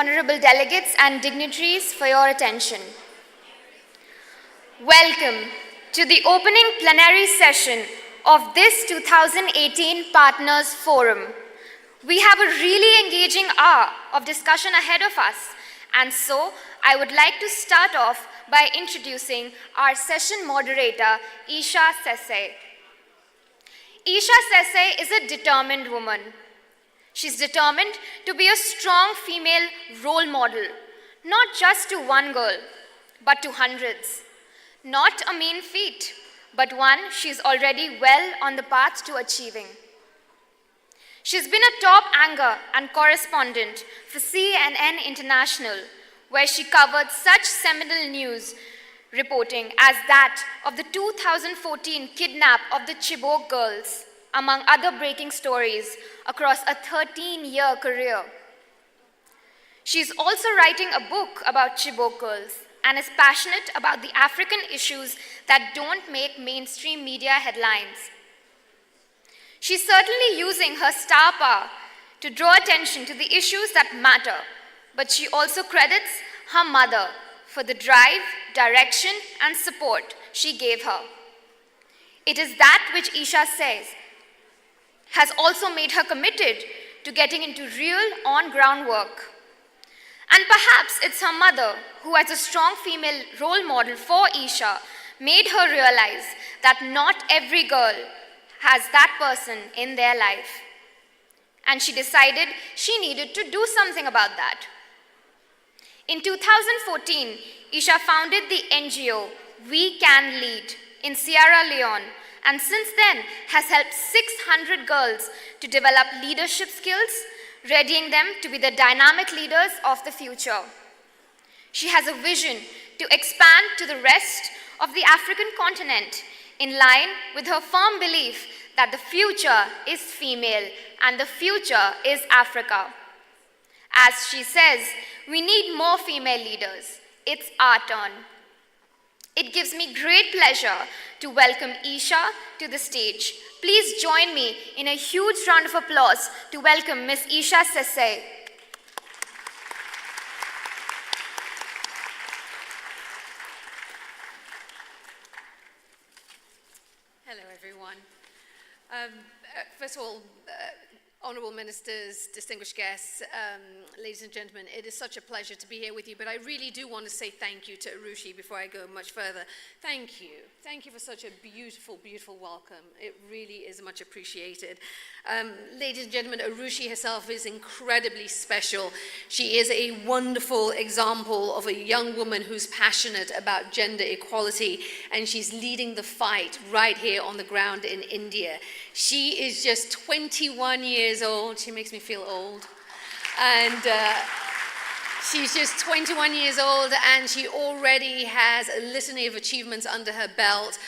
honorable delegates and dignitaries, for your attention. Welcome to the opening plenary session of this 2018 Partners Forum. We have a really engaging hour of discussion ahead of us, and so I would like to start off by introducing our session moderator, Isha Sesay. Isha Sesay is a determined woman. She's determined to be a strong female role model, not just to one girl, but to hundreds. Not a mean feat, but one she's already well on the path to achieving. She's been a top anchor and correspondent for CNN International, where she covered such seminal news reporting as that of the 2014 kidnap of the Chibok girls, among other breaking stories across a 13-year career. She's also writing a book about Chibok girls and is passionate about the African issues that don't make mainstream media headlines. She's certainly using her star power to draw attention to the issues that matter, but she also credits her mother for the drive, direction, and support she gave her. It is that which Isha says has also made her committed to getting into real on-ground work. And perhaps it's her mother, who as a strong female role model for Isha, made her realize that not every girl has that person in their life. And she decided she needed to do something about that. In 2014, Isha founded the NGO We Can Lead in Sierra Leone, and since then has helped 600 girls to develop leadership skills, readying them to be the dynamic leaders of the future. She has a vision to expand to the rest of the African continent, in line with her firm belief that the future is female and the future is Africa. As she says, we need more female leaders. It's our turn. It gives me great pleasure to welcome Isha to the stage. Please join me in a huge round of applause to welcome Ms. Isha Sesay. Hello, everyone. First of all, honorable ministers, distinguished guests, ladies and gentlemen, it is such a pleasure to be here with you, but I really do want to say thank you to Arushi before I go much further. Thank you. Thank you for such a beautiful, beautiful welcome. It really is much appreciated. Ladies and gentlemen, Arushi herself is incredibly special. She is a wonderful example of a young woman who's passionate about gender equality, and she's leading the fight right here on the ground in India. She is just 21 years old. She makes me feel old. And she's just 21 years old, and she already has a litany of achievements under her belt,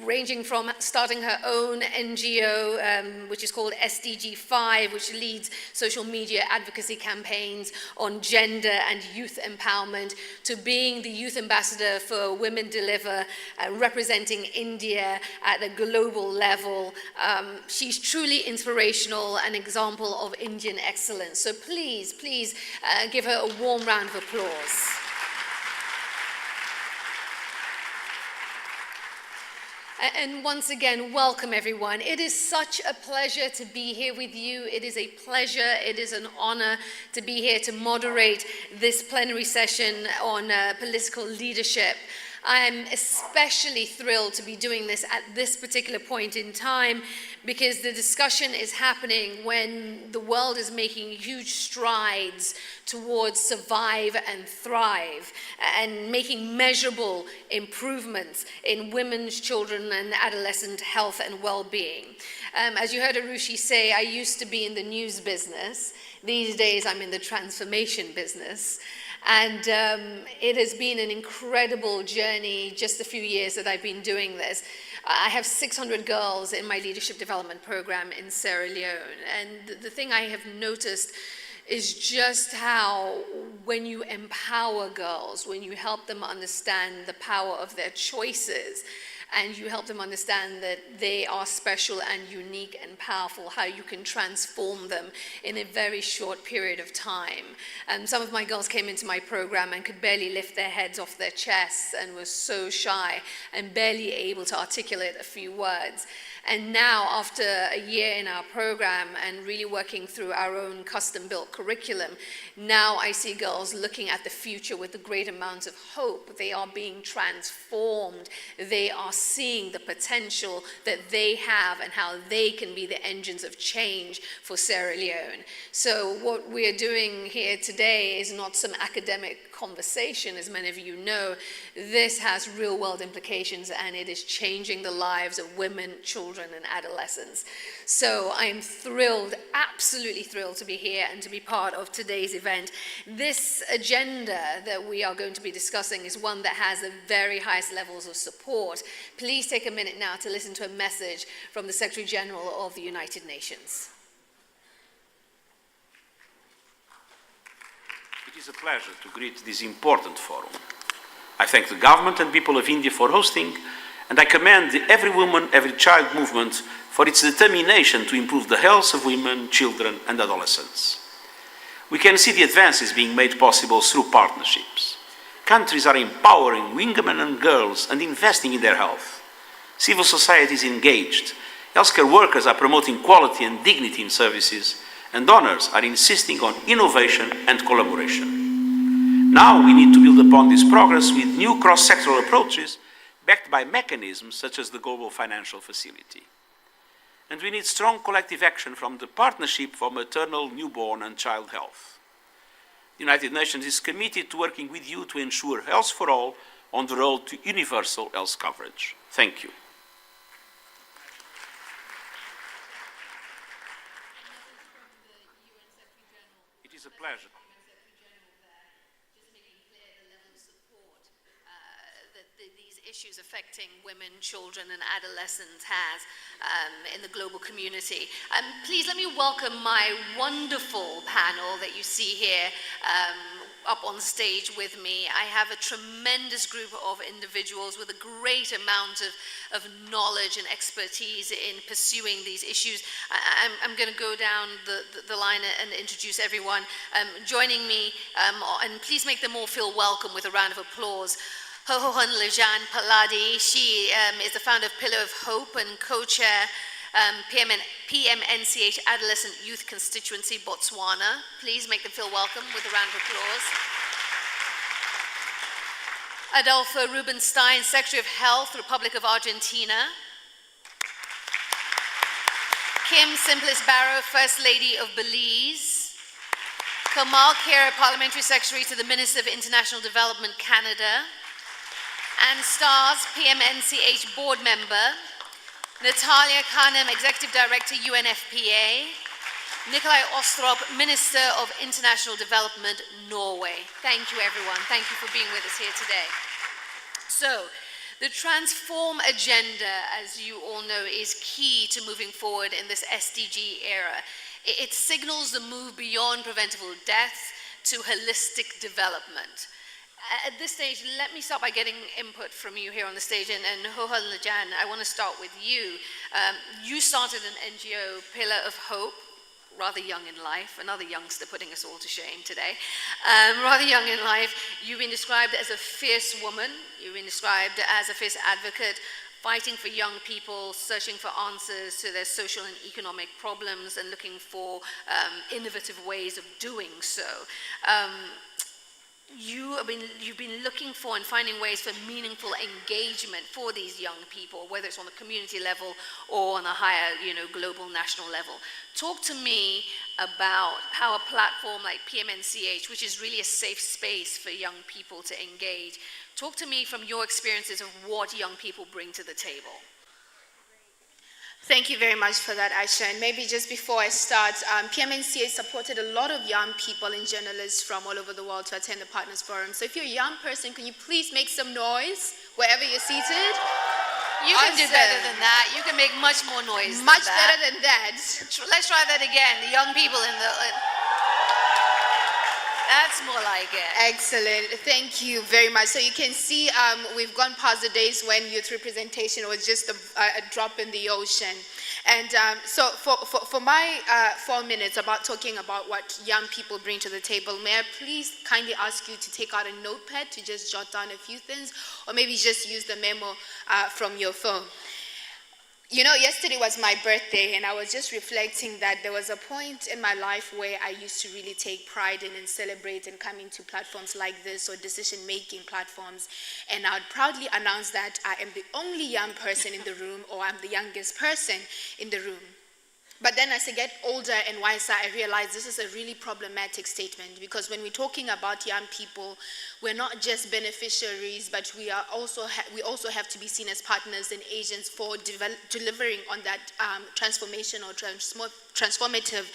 ranging from starting her own NGO, which is called SDG 5, which leads social media advocacy campaigns on gender and youth empowerment, to being the youth ambassador for Women Deliver, representing India at the global level. She's truly inspirational, an example of Indian excellence. So please, please give her a warm round of applause. And once again, welcome everyone. It is such a pleasure to be here with you. It is a pleasure, it is an honor to be here to moderate this plenary session on political leadership. I am especially thrilled to be doing this at this particular point in time, because the discussion is happening when the world is making huge strides towards survive and thrive, and making measurable improvements in women's, children, and adolescent health and well-being. As you heard Arushi say, I used to be in the news business. These days, I'm in the transformation business. And it has been an incredible journey, just a few years that I've been doing this. I have 600 girls in my leadership development program in Sierra Leone. And the thing I have noticed is just how when you empower girls, when you help them understand the power of their choices, and you help them understand that they are special and unique and powerful, how you can transform them in a very short period of time. And some of my girls came into my program and could barely lift their heads off their chests and were so shy and barely able to articulate a few words. And now, after a year in our program and really working through our own custom-built curriculum, now I see girls looking at the future with a great amount of hope. They are being transformed. They are seeing the potential that they have and how they can be the engines of change for Sierra Leone. So what we're doing here today is not some academic conversation, as many of you know. This has real-world implications, and it is changing the lives of women, children, and adolescents. So I'm thrilled, absolutely thrilled to be here and to be part of today's event. This agenda that we are going to be discussing is one that has the very highest levels of support. Please take a minute now to listen to a message from the Secretary General of the United Nations. It is a pleasure to greet this important forum. I thank the government and people of India for hosting, and I commend the Every Woman, Every Child movement for its determination to improve the health of women, children, and adolescents. We can see the advances being made possible through partnerships. Countries are empowering women and girls and investing in their health. Civil society is engaged. Healthcare workers are promoting quality and dignity in services, and donors are insisting on innovation and collaboration. Now we need to build upon this progress with new cross-sectoral approaches backed by mechanisms such as the Global Financial Facility. And we need strong collective action from the Partnership for Maternal, Newborn and Child Health. The United Nations is committed to working with you to ensure health for all on the road to universal health coverage. Thank you. It is a pleasure. These issues affecting women, children, and adolescents has in the global community. Please let me welcome my wonderful panel that you see here up on stage with me. I have a tremendous group of individuals with a great amount of knowledge and expertise in pursuing these issues. I'm going to go down the line and introduce everyone. Joining me, and please make them all feel welcome with a round of applause. Hohohan Lejan Paladi, she is the founder of Pillar of Hope and co-chair PMNCH Adolescent Youth Constituency, Botswana. Please make them feel welcome with a round of applause. Adolfo Rubenstein, Secretary of Health, Republic of Argentina. Kim Simplis Barrow, First Lady of Belize. Kamal Kera, Parliamentary Secretary to the Minister of International Development, Canada. Anne Stars, PMNCH Board Member. Natalia Khanem, Executive Director, UNFPA. Nikolai Ostrop, Minister of International Development, Norway. Thank you, everyone. Thank you for being with us here today. So, the Transform Agenda, as you all know, is key to moving forward in this SDG era. It signals the move beyond preventable death to holistic development. At this stage, let me start by getting input from you here on the stage. And Hohan Lejan, I want to start with you. You started an NGO, Pillar of Hope, rather young in life, another youngster putting us all to shame today. Rather young in life, you've been described as a fierce woman. You've been described as a fierce advocate, fighting for young people, searching for answers to their social and economic problems, and looking for innovative ways of doing so. You've been looking for and finding ways for meaningful engagement for these young people, whether it's on the community level or on a higher, global, national level. Talk to me about how a platform like PMNCH, which is really a safe space for young people to engage, talk to me from your experiences of what young people bring to the table. Thank you very much for that, Aisha. And maybe just before I start, PMNCH supported a lot of young people and journalists from all over the world to attend the Partners Forum. So if you're a young person, can you please make some noise wherever you're seated? You can do better than that. You can make much more noise Much better than that. Let's try that again. The young people in the... That's more like it. Excellent. Thank you very much. So you can see we've gone past the days when youth representation was just a drop in the ocean. And so for my 4 minutes about talking about what young people bring to the table, may I please kindly ask you to take out a notepad to just jot down a few things, or maybe just use the memo from your phone. You know, yesterday was my birthday, and I was just reflecting that there was a point in my life where I used to really take pride in and celebrate and coming to platforms like this or decision-making platforms, and I would proudly announce that I am the only young person in the room, or I'm the youngest person in the room. But then as I get older and wiser, I realize this is a really problematic statement, because when we're talking about young people, we're not just beneficiaries, but we also have to be seen as partners and agents for delivering on that transformation or transformative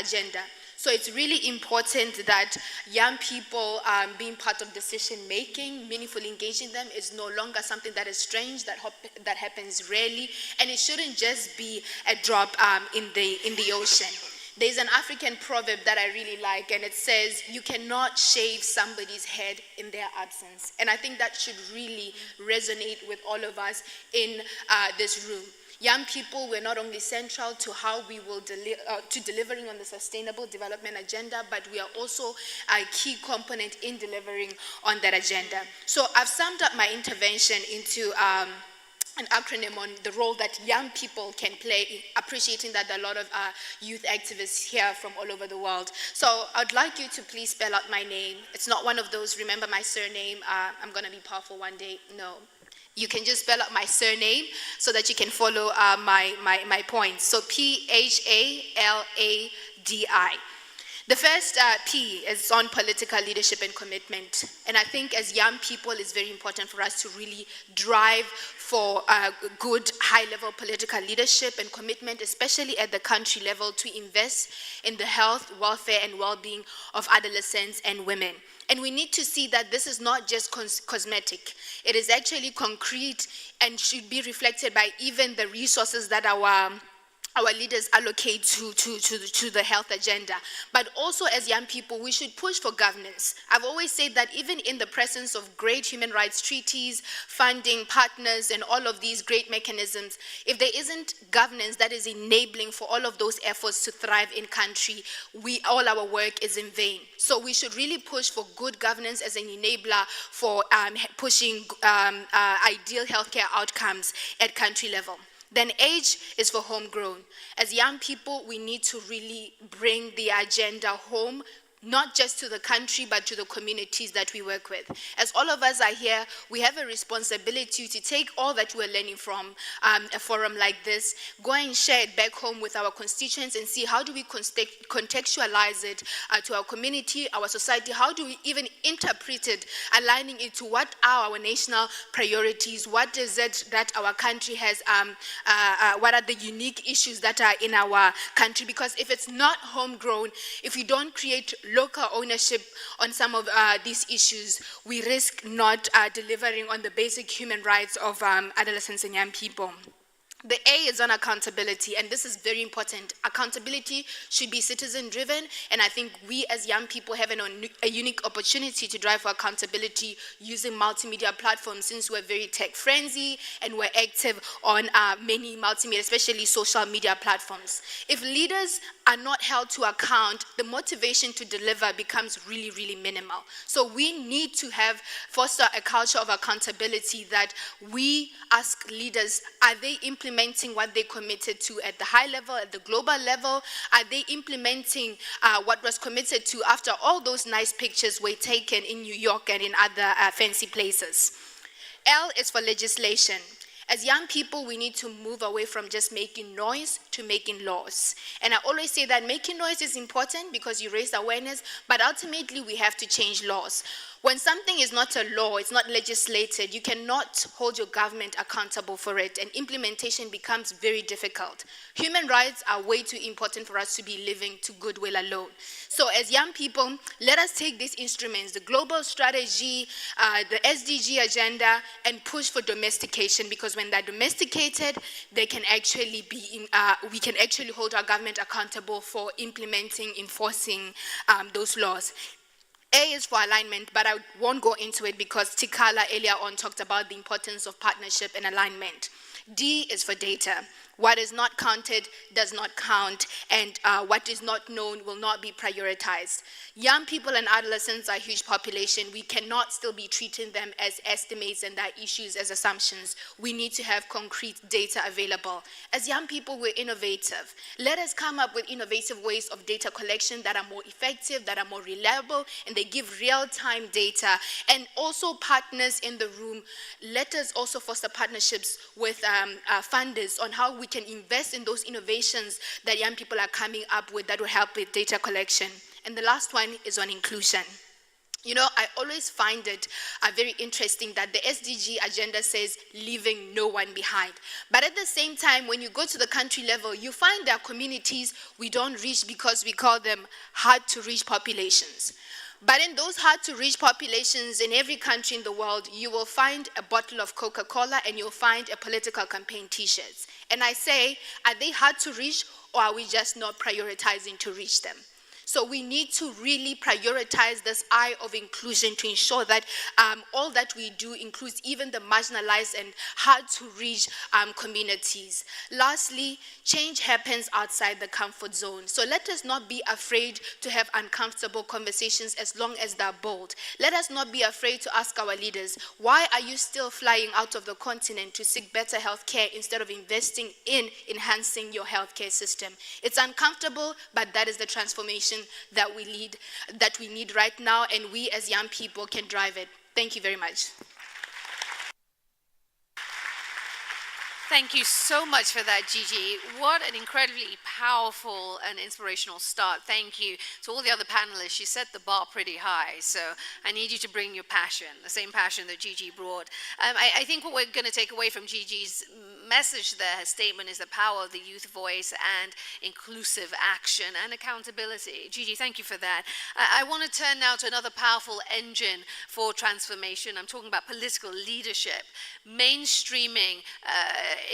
agenda. So it's really important that young people being part of decision making, meaningfully engaging them, is no longer something that is strange, that happens rarely, and it shouldn't just be a drop in the ocean. There's an African proverb that I really like, and it says, "You cannot shave somebody's head in their absence." And I think that should really resonate with all of us in this room. Young people were not only central to how we will delivering on the Sustainable Development Agenda, but we are also a key component in delivering on that agenda. So I've summed up my intervention into an acronym on the role that young people can play, appreciating that there are a lot of youth activists here from all over the world. So I'd like you to please spell out my name. It's not one of those, remember my surname, I'm going to be powerful one day. No. You can just spell out my surname so that you can follow my points. So P-H-A-L-A-D-I. The first P is on political leadership and commitment. And I think as young people, it's very important for us to really drive for good high-level political leadership and commitment, especially at the country level, to invest in the health, welfare, and well-being of adolescents and women. And we need to see that this is not just cosmetic. It is actually concrete and should be reflected by even the resources that our leaders allocate to the health agenda. But also as young people, we should push for governance. I've always said that even in the presence of great human rights treaties, funding, partners, and all of these great mechanisms, if there isn't governance that is enabling for all of those efforts to thrive in country, all our work is in vain. So we should really push for good governance as an enabler for pushing ideal healthcare outcomes at country level. Then H is for homegrown. As young people, we need to really bring the agenda home, not just to the country, but to the communities that we work with. As all of us are here, we have a responsibility to take all that we're learning from a forum like this, go and share it back home with our constituents and see how do we contextualize it to our community, our society, how do we even interpret it, aligning it to what are our national priorities, what is it that our country has, what are the unique issues that are in our country, because if it's not homegrown, if we don't create local ownership on some of these issues, we risk not delivering on the basic human rights of adolescents and young people. The A is on accountability, and this is very important. Accountability should be citizen-driven, and I think we as young people have a unique opportunity to drive for accountability using multimedia platforms, since we're very tech-friendly and we're active on many multimedia, especially social media platforms. If leaders are not held to account, the motivation to deliver becomes really, really minimal. So we need to foster a culture of accountability that we ask leaders, are they implementing what they committed to at the high level, at the global level? Are they implementing what was committed to after all those nice pictures were taken in New York and in other fancy places? L is for legislation. As young people, we need to move away from just making noise to making laws. And I always say that making noise is important because you raise awareness, but ultimately we have to change laws. When something is not a law, it's not legislated, you cannot hold your government accountable for it, and implementation becomes very difficult. Human rights are way too important for us to be living to goodwill alone. So as young people, let us take these instruments, the global strategy, the SDG agenda, and push for domestication, because when they're domesticated, they can actually we can actually hold our government accountable for implementing, enforcing those laws. A is for alignment, but I won't go into it because Tikala earlier on talked about the importance of partnership and alignment. D is for data. What is not counted does not count, and what is not known will not be prioritized. Young people and adolescents are a huge population. We cannot still be treating them as estimates and their issues as assumptions. We need to have concrete data available. As young people, we're innovative. Let us come up with innovative ways of data collection that are more effective, that are more reliable, and they give real-time data. And also partners in the room, let us also foster partnerships with funders on how we can invest in those innovations that young people are coming up with that will help with data collection. And the last one is on inclusion. You know, I always find it very interesting that the SDG agenda says leaving no one behind. But at the same time, when you go to the country level, you find there are communities we don't reach because we call them hard-to-reach populations. But in those hard-to-reach populations in every country in the world, you will find a bottle of Coca-Cola and you'll find a political campaign T-shirts. And I say, are they hard to reach, or are we just not prioritizing to reach them? So we need to really prioritize this eye of inclusion to ensure that all that we do includes even the marginalized and hard-to-reach communities. Lastly, change happens outside the comfort zone. So let us not be afraid to have uncomfortable conversations as long as they're bold. Let us not be afraid to ask our leaders, why are you still flying out of the continent to seek better health care instead of investing in enhancing your healthcare system? It's uncomfortable, but that is the transformation that we need right now, and we as young people can drive it. Thank you very much. Thank you so much for that, Gigi. What an incredibly powerful and inspirational start. Thank you to all the other panelists. You set the bar pretty high, so I need you to bring your passion, the same passion that Gigi brought. I think what we're going to take away from Gigi's message there, her statement, is the power of the youth voice and inclusive action and accountability. Gigi, thank you for that. I want to turn now to another powerful engine for transformation. I'm talking about political leadership, mainstreaming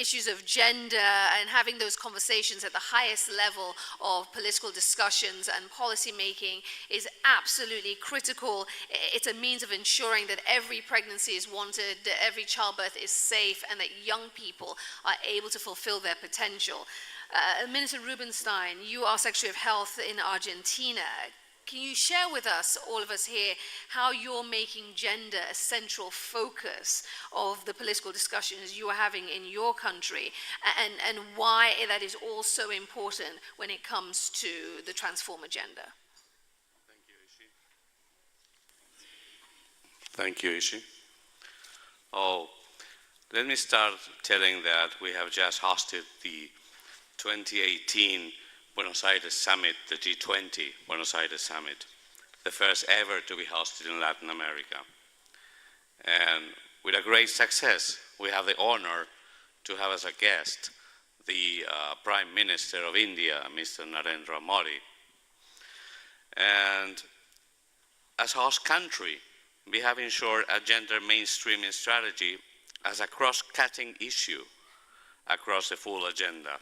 issues of gender and having those conversations at the highest level of political discussions and policy making is absolutely critical. It's a means of ensuring that every pregnancy is wanted, that every childbirth is safe, and that young people are able to fulfill their potential. Minister Rubenstein, you are Secretary of Health in Argentina. Can you share with us, all of us here, how you're making gender a central focus of the political discussions you are having in your country, and why that is also important when it comes to the Transform agenda? Thank you, Ishi. Let me start telling that we have just hosted the 2018 Buenos Aires Summit, the G20 Buenos Aires Summit, the first ever to be hosted in Latin America. And with a great success, we have the honor to have as a guest the Prime Minister of India, Mr. Narendra Modi. And as host country, we have ensured a gender mainstreaming strategy as a cross-cutting issue across the full agenda,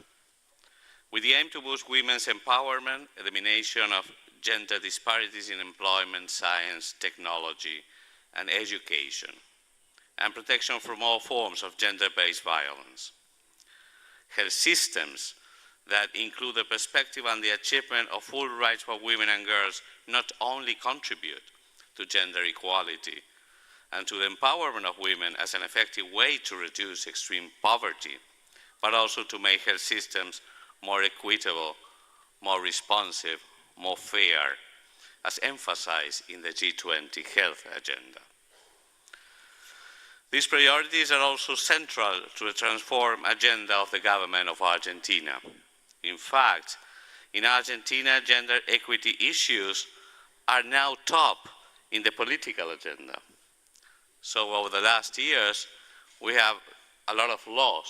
with the aim to boost women's empowerment, elimination of gender disparities in employment, science, technology, and education, and protection from all forms of gender-based violence. Health systems that include the perspective and the achievement of full rights for women and girls not only contribute to gender equality and to the empowerment of women as an effective way to reduce extreme poverty, but also to make health systems more equitable, more responsive, more fair, as emphasized in the G20 health agenda. These priorities are also central to the Transform agenda of the government of Argentina. In fact, in Argentina, gender equity issues are now top in the political agenda. So over the last years, we have a lot of laws,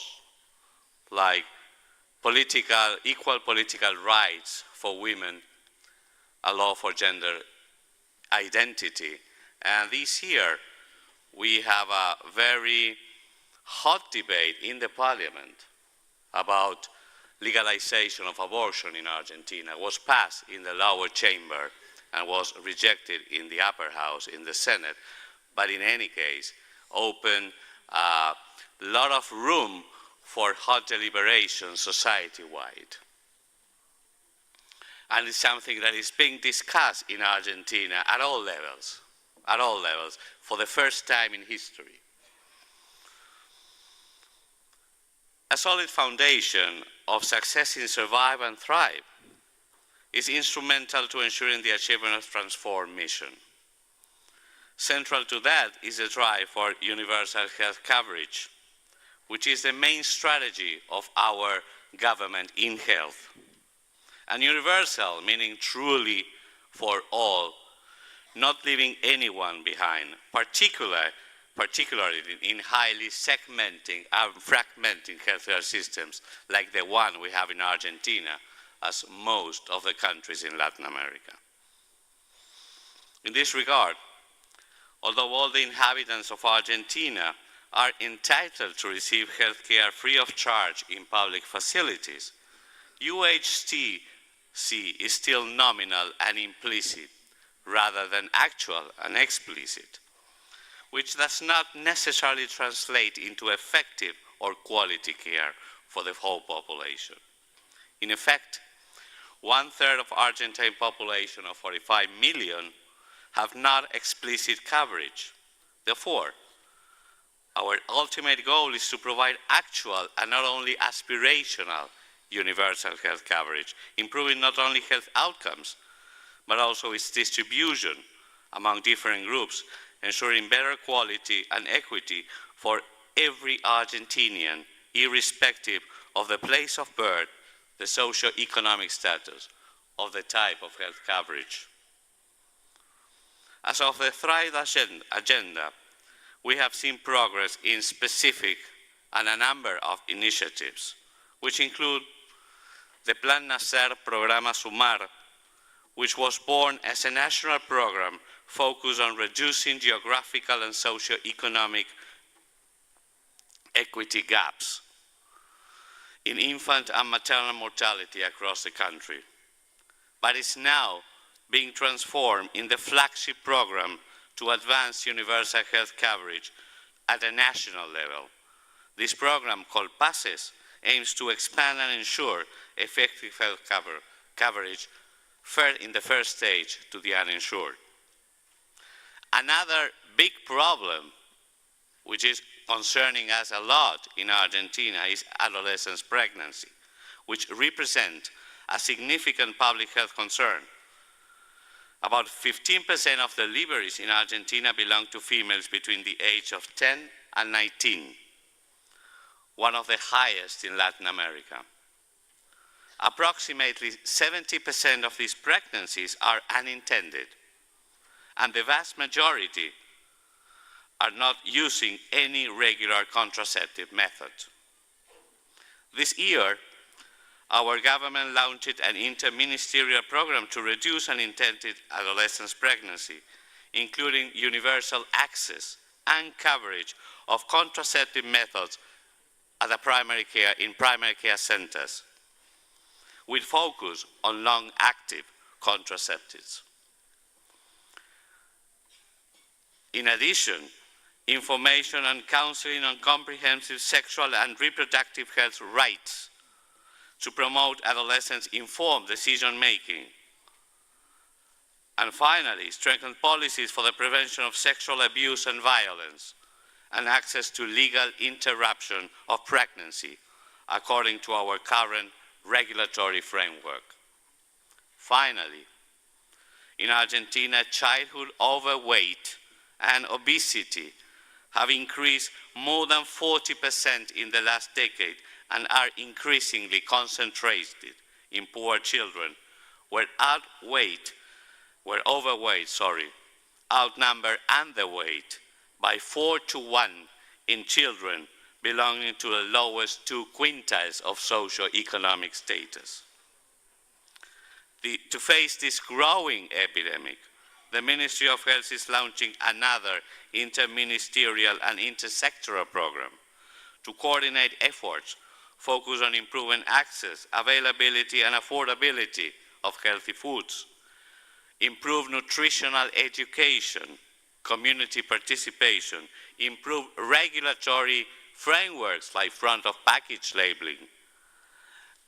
like equal political rights for women, a law for gender identity. And this year, we have a very hot debate in the parliament about legalization of abortion in Argentina. It was passed in the lower chamber and was rejected in the upper house in the Senate, but in any case, opened a lot of room for hot deliberation society-wide. And it's something that is being discussed in Argentina at all levels, for the first time in history. A solid foundation of success in survive and thrive is instrumental to ensuring the achievement of transform mission. Central to that is a drive for universal health coverage, which is the main strategy of our government in health. And universal, meaning truly for all, not leaving anyone behind, particularly in highly segmenting and fragmenting healthcare systems like the one we have in Argentina, as most of the countries in Latin America. In this regard, although all the inhabitants of Argentina are entitled to receive healthcare free of charge in public facilities, UHC is still nominal and implicit, rather than actual and explicit, which does not necessarily translate into effective or quality care for the whole population. In effect, 1/3 of Argentine population of 45 million have not explicit coverage. Therefore, our ultimate goal is to provide actual and not only aspirational universal health coverage, improving not only health outcomes, but also its distribution among different groups, ensuring better quality and equity for every Argentinian, irrespective of the place of birth, the socio-economic status, of the type of health coverage. As of the Thrive agenda, we have seen progress in specific and a number of initiatives, which include the Plan Nacer Programa Sumar, which was born as a national program focused on reducing geographical and socio-economic equity gaps in infant and maternal mortality across the country, but is now being transformed in the flagship program to advance universal health coverage at a national level. This program, called PASES, aims to expand and ensure effective health coverage in the first stage to the uninsured. Another big problem, which is concerning us a lot in Argentina, is adolescent pregnancy, which represent a significant public health concern. About 15% of deliveries in Argentina belong to females between the age of 10 and 19, one of the highest in Latin America. Approximately 70% of these pregnancies are unintended, and the vast majority are not using any regular contraceptive method. This year, our government launched an interministerial program to reduce unintended adolescent pregnancy, including universal access and coverage of contraceptive methods at in primary care centers, with focus on long-active contraceptives. In addition, information and counseling on comprehensive sexual and reproductive health rights to promote adolescents' informed decision-making. And finally, strengthen policies for the prevention of sexual abuse and violence, and access to legal interruption of pregnancy, according to our current regulatory framework. Finally, in Argentina, childhood overweight and obesity have increased more than 40% in the last decade and are increasingly concentrated in poor children, where overweight outnumber underweight by 4-to-1 in children belonging to the lowest 2 quintiles of socio-economic status. To face this growing epidemic, the Ministry of Health is launching another interministerial and intersectoral program to coordinate efforts focused on improving access, availability, and affordability of healthy foods, improve nutritional education, community participation, improve regulatory frameworks like front-of-package labeling,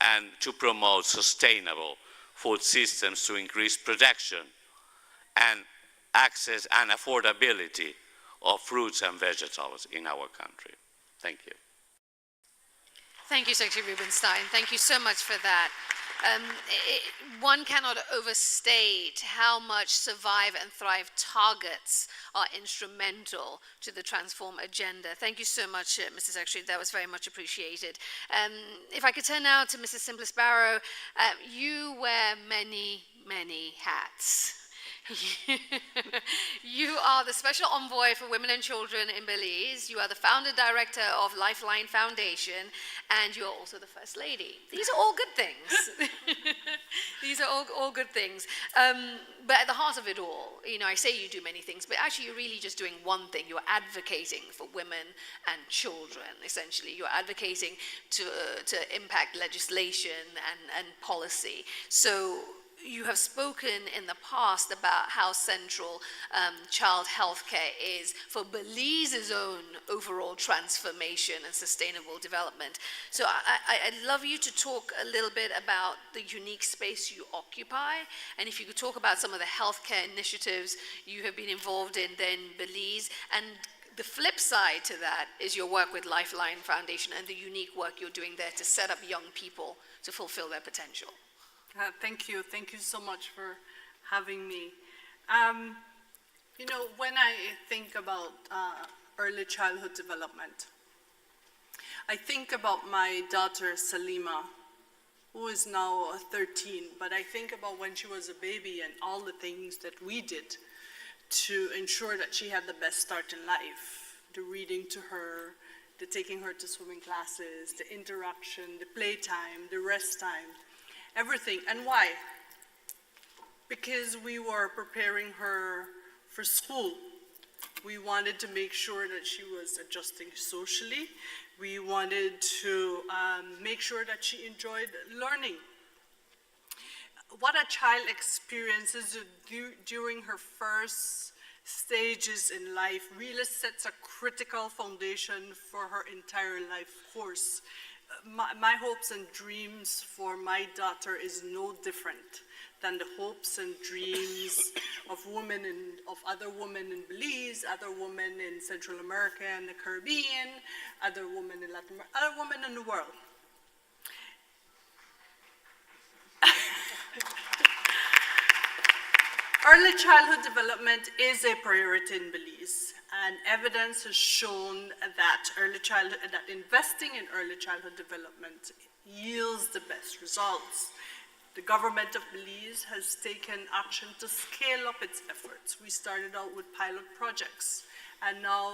and to promote sustainable food systems to increase production and access and affordability of fruits and vegetables in our country. Thank you. Thank you, Secretary Rubenstein. Thank you so much for that. One cannot overstate how much Survive and Thrive targets are instrumental to the Transform agenda. Thank you so much, Mr. Secretary. That was very much appreciated. If I could turn now to Mrs. Simplice-Barrow, you wear many, many hats. You are the Special Envoy for Women and Children in Belize. You are the Founder Director of Lifeline Foundation, and you're also the First Lady. These are all good things. These are all good things. But at the heart of it all, you know, I say you do many things, but actually you're really just doing one thing. You're advocating for women and children, essentially. You're advocating to impact legislation and policy. So you have spoken in the past about how central child health care is for Belize's own overall transformation and sustainable development. So I'd love you to talk a little bit about the unique space you occupy, and if you could talk about some of the healthcare initiatives you have been involved in then Belize, and the flip side to that is your work with Lifeline Foundation and the unique work you're doing there to set up young people to fulfill their potential. Thank you. Thank you so much for having me. You know, when I think about early childhood development, I think about my daughter, Salima, who is now 13, but I think about when she was a baby and all the things that we did to ensure that she had the best start in life, the reading to her, the taking her to swimming classes, the interaction, the playtime, the rest time, everything. And why? Because we were preparing her for school. We wanted to make sure that she was adjusting socially. We wanted to make sure that she enjoyed learning. What a child experiences during her first stages in life really sets a critical foundation for her entire life course. My hopes and dreams for my daughter is no different than the hopes and dreams of women and of other women in Belize, other women in Central America and the Caribbean, other women in Latin America, other women in the world. Early childhood development is a priority in Belize, and evidence has shown that investing in early childhood development yields the best results. The government of Belize has taken action to scale up its efforts. We started out with pilot projects, and now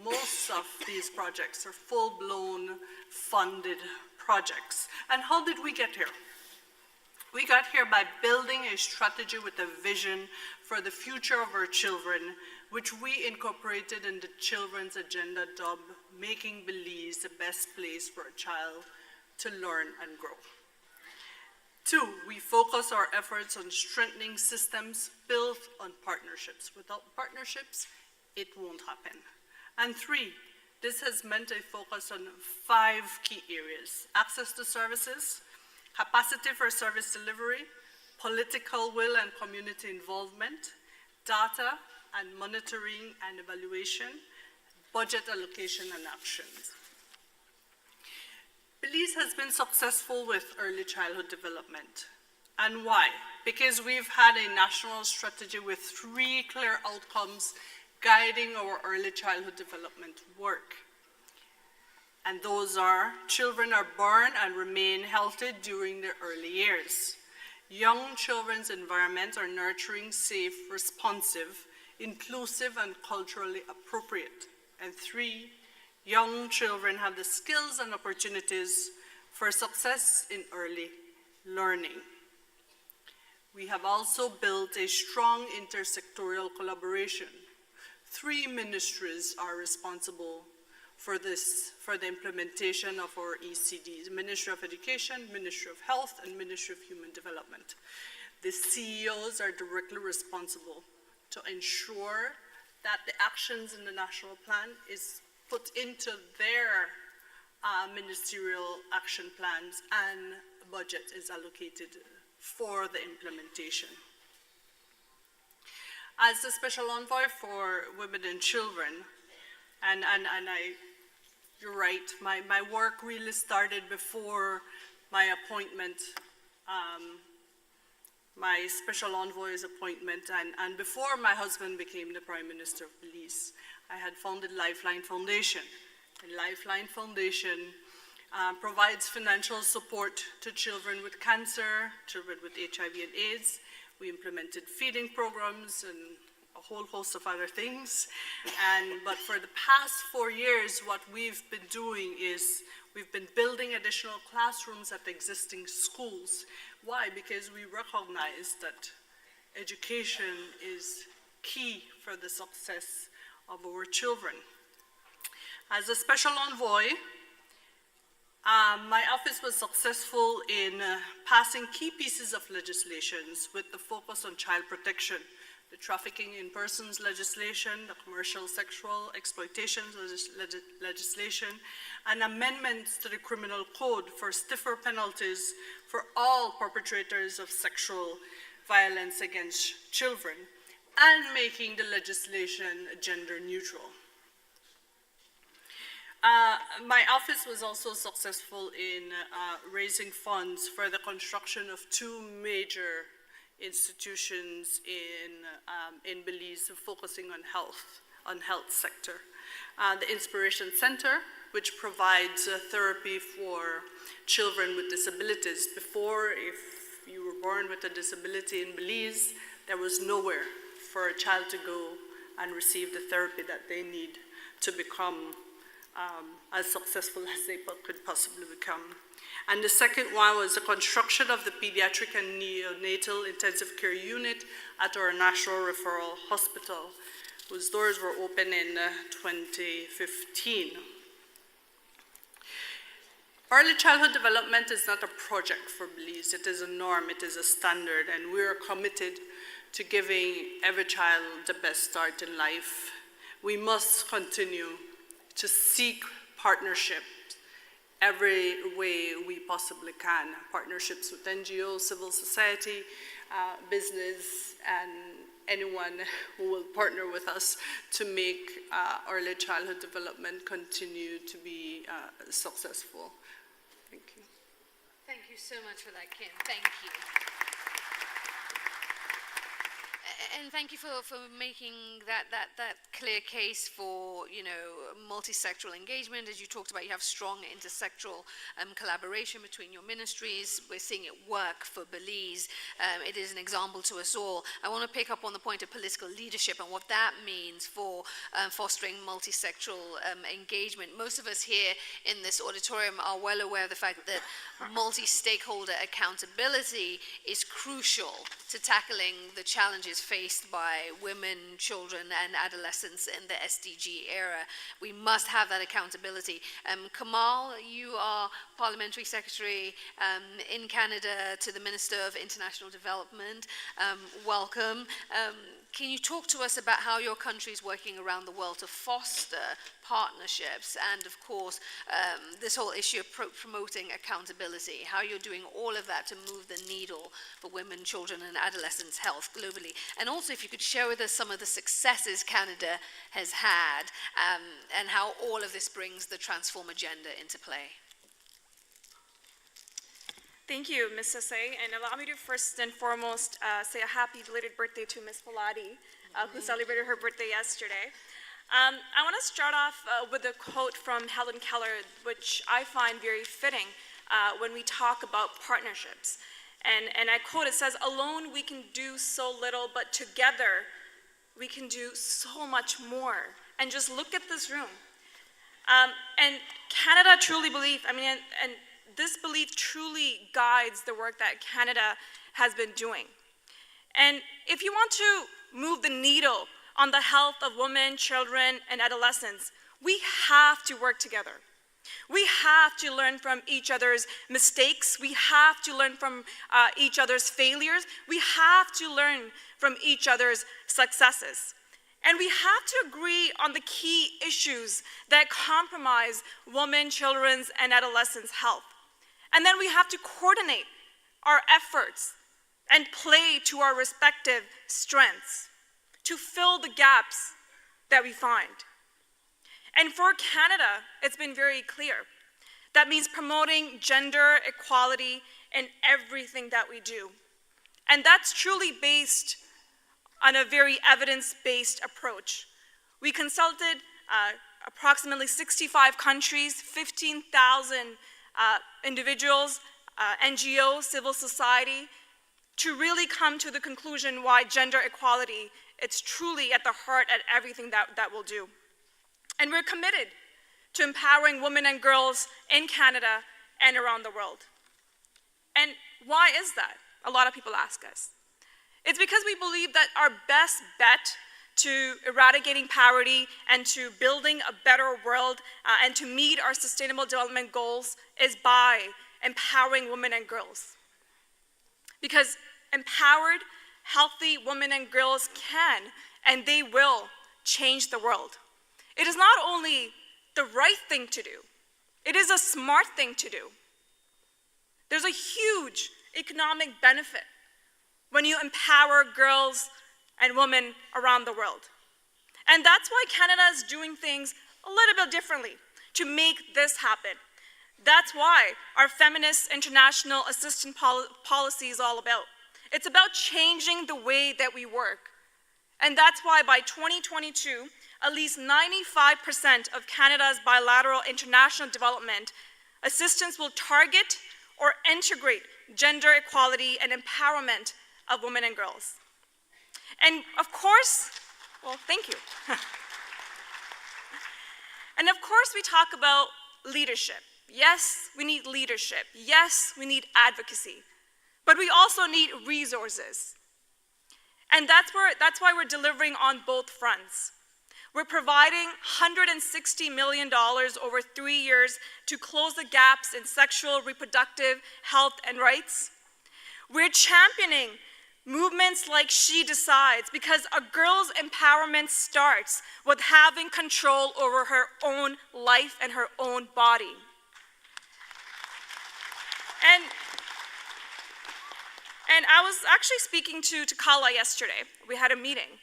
most of these projects are full-blown funded projects. And how did we get here? We got here by building a strategy with a vision for the future of our children, which we incorporated in the Children's Agenda dubbed Making Belize the Best Place for a Child to Learn and Grow. 2, we focus our efforts on strengthening systems built on partnerships. Without partnerships, it won't happen. And 3, this has meant a focus on 5 key areas: access to services, capacity for service delivery, political will and community involvement, data and monitoring and evaluation, budget allocation and actions. Belize has been successful with early childhood development. And why? Because we've had a national strategy with 3 clear outcomes guiding our early childhood development work. And those are: children are born and remain healthy during their early years. Young children's environments are nurturing, safe, responsive, inclusive, and culturally appropriate. And 3, young children have the skills and opportunities for success in early learning. We have also built a strong intersectoral collaboration. 3 ministries are responsible for the implementation of our ECDs: Ministry of Education, Ministry of Health, and Ministry of Human Development. The CEOs are directly responsible to ensure that the actions in the national plan is put into their ministerial action plans and budget is allocated for the implementation. As the Special Envoy for Women and Children, and you're right, my work really started before my appointment, my Special Envoy's appointment, and before my husband became the Prime Minister of Belize. I had founded Lifeline Foundation. And Lifeline Foundation provides financial support to children with cancer, children with HIV and AIDS. We implemented feeding programs and a whole host of other things. But for the past 4 years, what we've been doing is we've been building additional classrooms at existing schools. Why? Because we recognize that education is key for the success of our children. As a Special Envoy, my office was successful in passing key pieces of legislations with the focus on child protection, the trafficking in persons legislation, the commercial sexual exploitation legislation, and amendments to the criminal code for stiffer penalties for all perpetrators of sexual violence against children, and making the legislation gender neutral. My office was also successful in raising funds for the construction of 2 major institutions in Belize focusing on health sector. The Inspiration Center, which provides therapy for children with disabilities. Before, if you were born with a disability in Belize, there was nowhere for a child to go and receive the therapy that they need to become as successful as they could possibly become. And the second one was the construction of the pediatric and neonatal intensive care unit at our National Referral Hospital, whose doors were open in 2015. Early childhood development is not a project for Belize, it is a norm, it is a standard, and we are committed to giving every child the best start in life. We must continue to seek partnerships every way we possibly can. Partnerships with NGOs, civil society, business, and anyone who will partner with us to make early childhood development continue to be successful. Thank you. Thank you so much for that, Kim. Thank you. And thank you for making that clear case for, multi-sectoral engagement. As you talked about, you have strong intersectoral collaboration between your ministries. We're seeing it work for Belize. It is an example to us all. I want to pick up on the point of political leadership and what that means for fostering multi-sectoral engagement. Most of us here in this auditorium are well aware of the fact that multi-stakeholder accountability is crucial to tackling the challenges faced by women, children, and adolescents in the SDG era. We must have that accountability. Kamal, you are Parliamentary Secretary in Canada to the Minister of International Development. Welcome. Can you talk to us about how your country is working around the world to foster partnerships and, of course, this whole issue of promoting accountability, how you're doing all of that to move the needle for women, children, and adolescents' health globally? And also, if you could share with us some of the successes Canada has had and how all of this brings the Transform agenda into play. Thank you, Ms. Sase, and allow me to first and foremost say a happy belated birthday to Ms. Pilati, who celebrated her birthday yesterday. I want to start off with a quote from Helen Keller, which I find very fitting when we talk about partnerships. And I quote, it says, "Alone we can do so little, but together we can do so much more." And just look at this room. And Canada truly believes, and this belief truly guides the work that Canada has been doing. And if you want to move the needle on the health of women, children, and adolescents, we have to work together. We have to learn from each other's mistakes. We have to learn from each other's failures. We have to learn from each other's successes. And we have to agree on the key issues that compromise women, children's, and adolescents' health. And then we have to coordinate our efforts and play to our respective strengths to fill the gaps that we find. And for Canada, it's been very clear. That means promoting gender equality in everything that we do. And that's truly based on a very evidence-based approach. We consulted approximately 65 countries, 15,000 individuals, NGOs, civil society, to really come to the conclusion why gender equality, it's truly at the heart at everything that we'll do. And we're committed to empowering women and girls in Canada and around the world. And why is that? A lot of people ask us. It's because we believe that our best bet to eradicating poverty and to building a better world and to meet our sustainable development goals is by empowering women and girls. Because empowered, healthy women and girls can and they will change the world. It is not only the right thing to do, it is a smart thing to do. There's a huge economic benefit when you empower girls and women around the world. And that's why Canada is doing things a little bit differently to make this happen. That's why our Feminist International Assistance Policy is all about. It's about changing the way that we work. And that's why by 2022, at least 95% of Canada's bilateral international development assistance will target or integrate gender equality and empowerment of women and girls. And of course, well, thank you. And of course, we talk about leadership. Yes, we need leadership. Yes, we need advocacy. But we also need resources. And that's why we're delivering on both fronts. We're providing $160 million over 3 years to close the gaps in sexual, reproductive health and rights. We're championing movements like She Decides because a girl's empowerment starts with having control over her own life and her own body. And I was actually speaking to Kala yesterday. We had a meeting.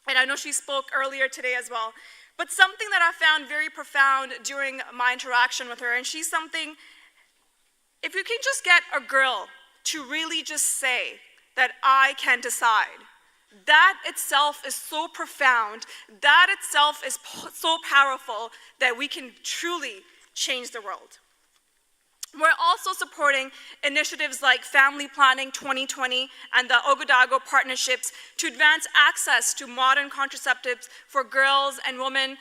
And I know she spoke earlier today as well. But something that I found very profound during my interaction with her, and she's something, if you can just get a girl to really just say that I can decide, that itself is so profound, that itself is so powerful that we can truly change the world. We're also supporting initiatives like Family Planning 2020 and the Ogodago partnerships to advance access to modern contraceptives for girls and women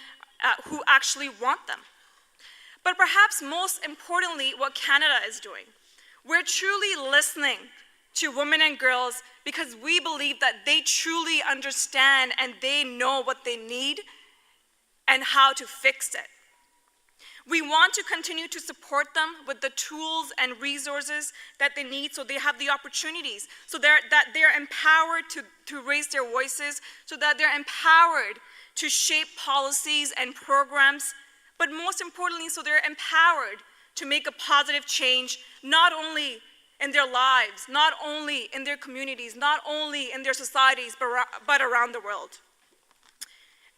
who actually want them. But perhaps most importantly, what Canada is doing, we're truly listening to women and girls because we believe that they truly understand and they know what they need and how to fix it. We want to continue to support them with the tools and resources that they need so they have the opportunities, so that they're empowered to raise their voices, so that they're empowered to shape policies and programs, but most importantly, so they're empowered to make a positive change, not only in their lives, not only in their communities, not only in their societies, but around the world.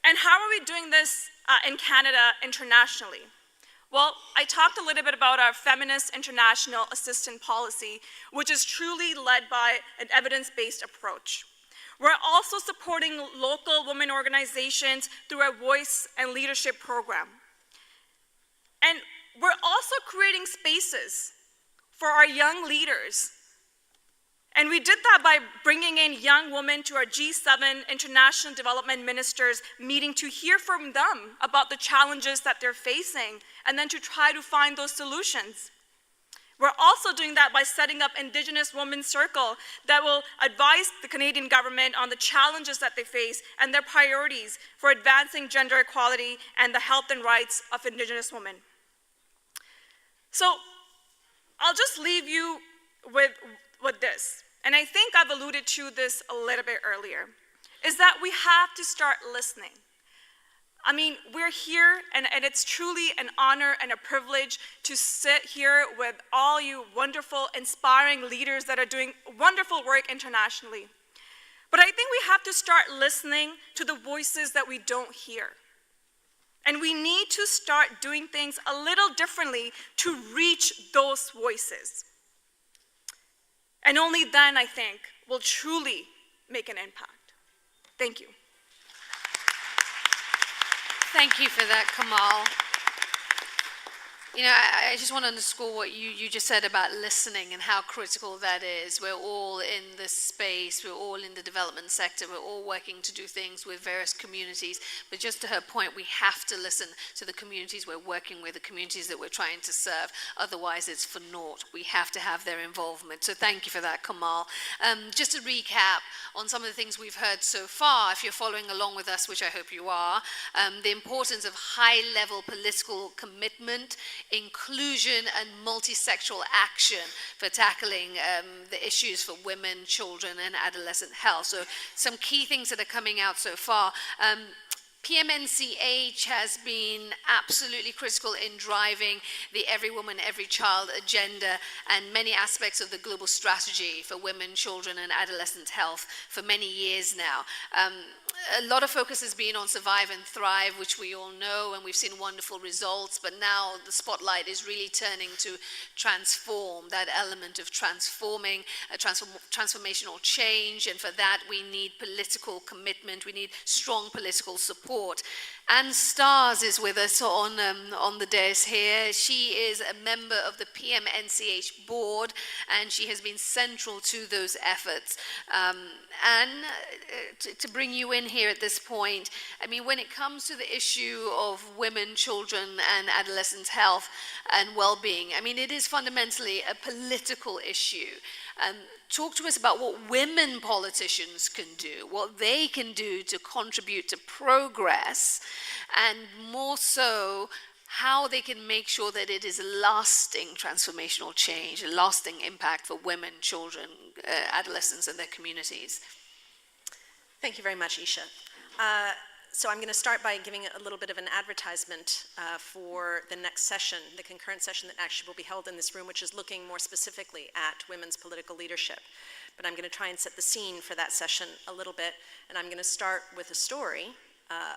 And how are we doing this in Canada internationally? Well, I talked a little bit about our Feminist International Assistance Policy, which is truly led by an evidence-based approach. We're also supporting local women organizations through our Voice and Leadership program. And we're also creating spaces for our young leaders. And we did that by bringing in young women to our G7 International Development Ministers meeting to hear from them about the challenges that they're facing and then to try to find those solutions. We're also doing that by setting up Indigenous Women's Circle that will advise the Canadian government on the challenges that they face and their priorities for advancing gender equality and the health and rights of Indigenous women. So I'll just leave you with this, and I think I've alluded to this a little bit earlier, is that we have to start listening. I mean, we're here, and it's truly an honor and a privilege to sit here with all you wonderful, inspiring leaders that are doing wonderful work internationally. But I think we have to start listening to the voices that we don't hear. And we need to start doing things a little differently to reach those voices. And only then, I think, we'll truly make an impact. Thank you. Thank you for that, Kamal. You know, I just want to underscore what you just said about listening and how critical that is. We're all in this space, we're all in the development sector, we're all working to do things with various communities. But just to her point, we have to listen to the communities we're working with, the communities that we're trying to serve. Otherwise, it's for naught. We have to have their involvement. So thank you for that, Kamal. Just to recap on some of the things we've heard so far, if you're following along with us, which I hope you are, the importance of high-level political commitment, inclusion and multi-sectoral action for tackling the issues for women, children, and adolescent health. So some key things that are coming out so far. PMNCH has been absolutely critical in driving the Every Woman, Every Child agenda and many aspects of the global strategy for women, children, and adolescent health for many years now. A lot of focus has been on Survive and Thrive, which we all know, and we've seen wonderful results, but now the spotlight is really turning to transform, that element of transforming, transformational change, and for that we need political commitment, we need strong political support. Anne Stars is with us on the dais here. She is a member of the PMNCH board, and she has been central to those efforts. Anne, to bring you in here at this point, I mean, when it comes to the issue of women, children, and adolescent health and well-being, I mean, it is fundamentally a political issue. Talk to us about what women politicians can do, what they can do to contribute to progress, and more so, how they can make sure that it is a lasting transformational change, a lasting impact for women, children, adolescents, and their communities. Thank you very much, Isha. So I'm going to start by giving a little bit of an advertisement for the next session, the concurrent session that actually will be held in this room, which is looking more specifically at women's political leadership. But I'm going to try and set the scene for that session a little bit, and I'm going to start with a story.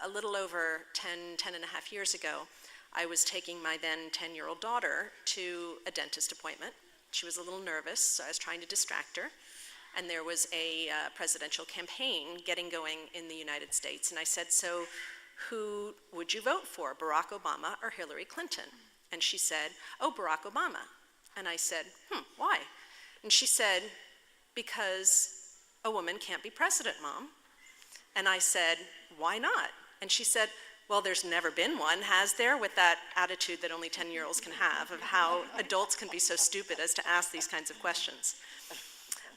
A little over 10 and a half years ago, I was taking my then 10-year-old daughter to a dentist appointment. She was a little nervous, so I was trying to distract her. And there was a presidential campaign getting going in the United States. And I said, so who would you vote for, Barack Obama or Hillary Clinton? And she said, oh, Barack Obama. And I said, why? And she said, because a woman can't be president, Mom. And I said, why not? And she said, well, there's never been one, has there? With that attitude that only 10-year-olds can have of how adults can be so stupid as to ask these kinds of questions.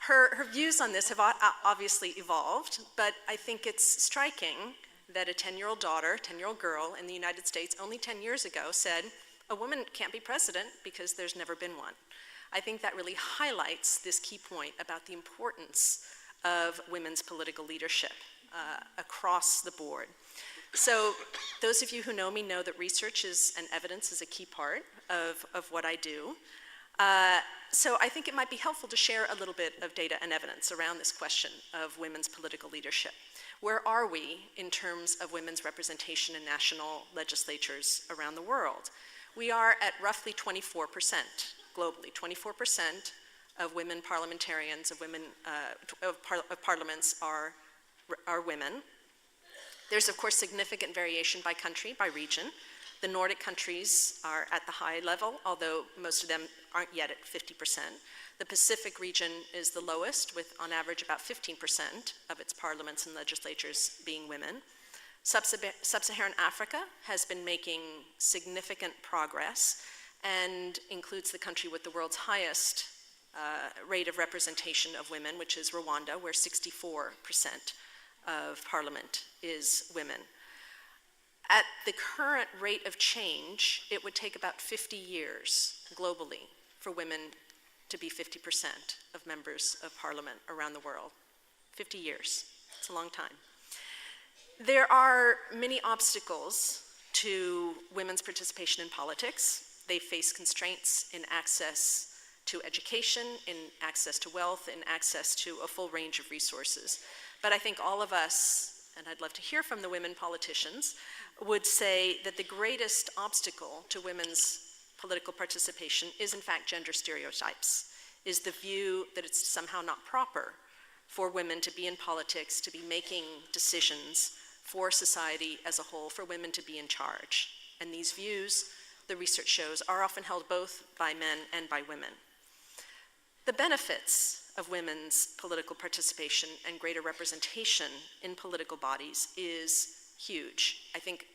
Her views on this have obviously evolved, but I think it's striking that a 10-year-old daughter, 10-year-old girl in the United States only 10 years ago said, a woman can't be president because there's never been one. I think that really highlights this key point about the importance of women's political leadership across the board. So those of you who know me know that research and evidence is a key part of what I do. So I think it might be helpful to share a little bit of data and evidence around this question of women's political leadership. Where are we in terms of women's representation in national legislatures around the world? We are at roughly 24% globally. 24% of women parliamentarians, of parliaments are women. There's, of course, significant variation by country, by region. The Nordic countries are at the high level, although most of them aren't yet at 50%. The Pacific region is the lowest, with on average about 15% of its parliaments and legislatures being women. Sub-Saharan Africa has been making significant progress and includes the country with the world's highest rate of representation of women, which is Rwanda, where 64% of parliament is women. At the current rate of change, it would take about 50 years globally for women to be 50% of members of parliament around the world. 50 years, it's a long time. There are many obstacles to women's participation in politics. They face constraints in access to education, in access to wealth, in access to a full range of resources. But I think all of us, and I'd love to hear from the women politicians, would say that the greatest obstacle to women's political participation is in fact gender stereotypes, is the view that it's somehow not proper for women to be in politics, to be making decisions for society as a whole, for women to be in charge. And these views, the research shows, are often held both by men and by women. The benefits of women's political participation and greater representation in political bodies is huge. I think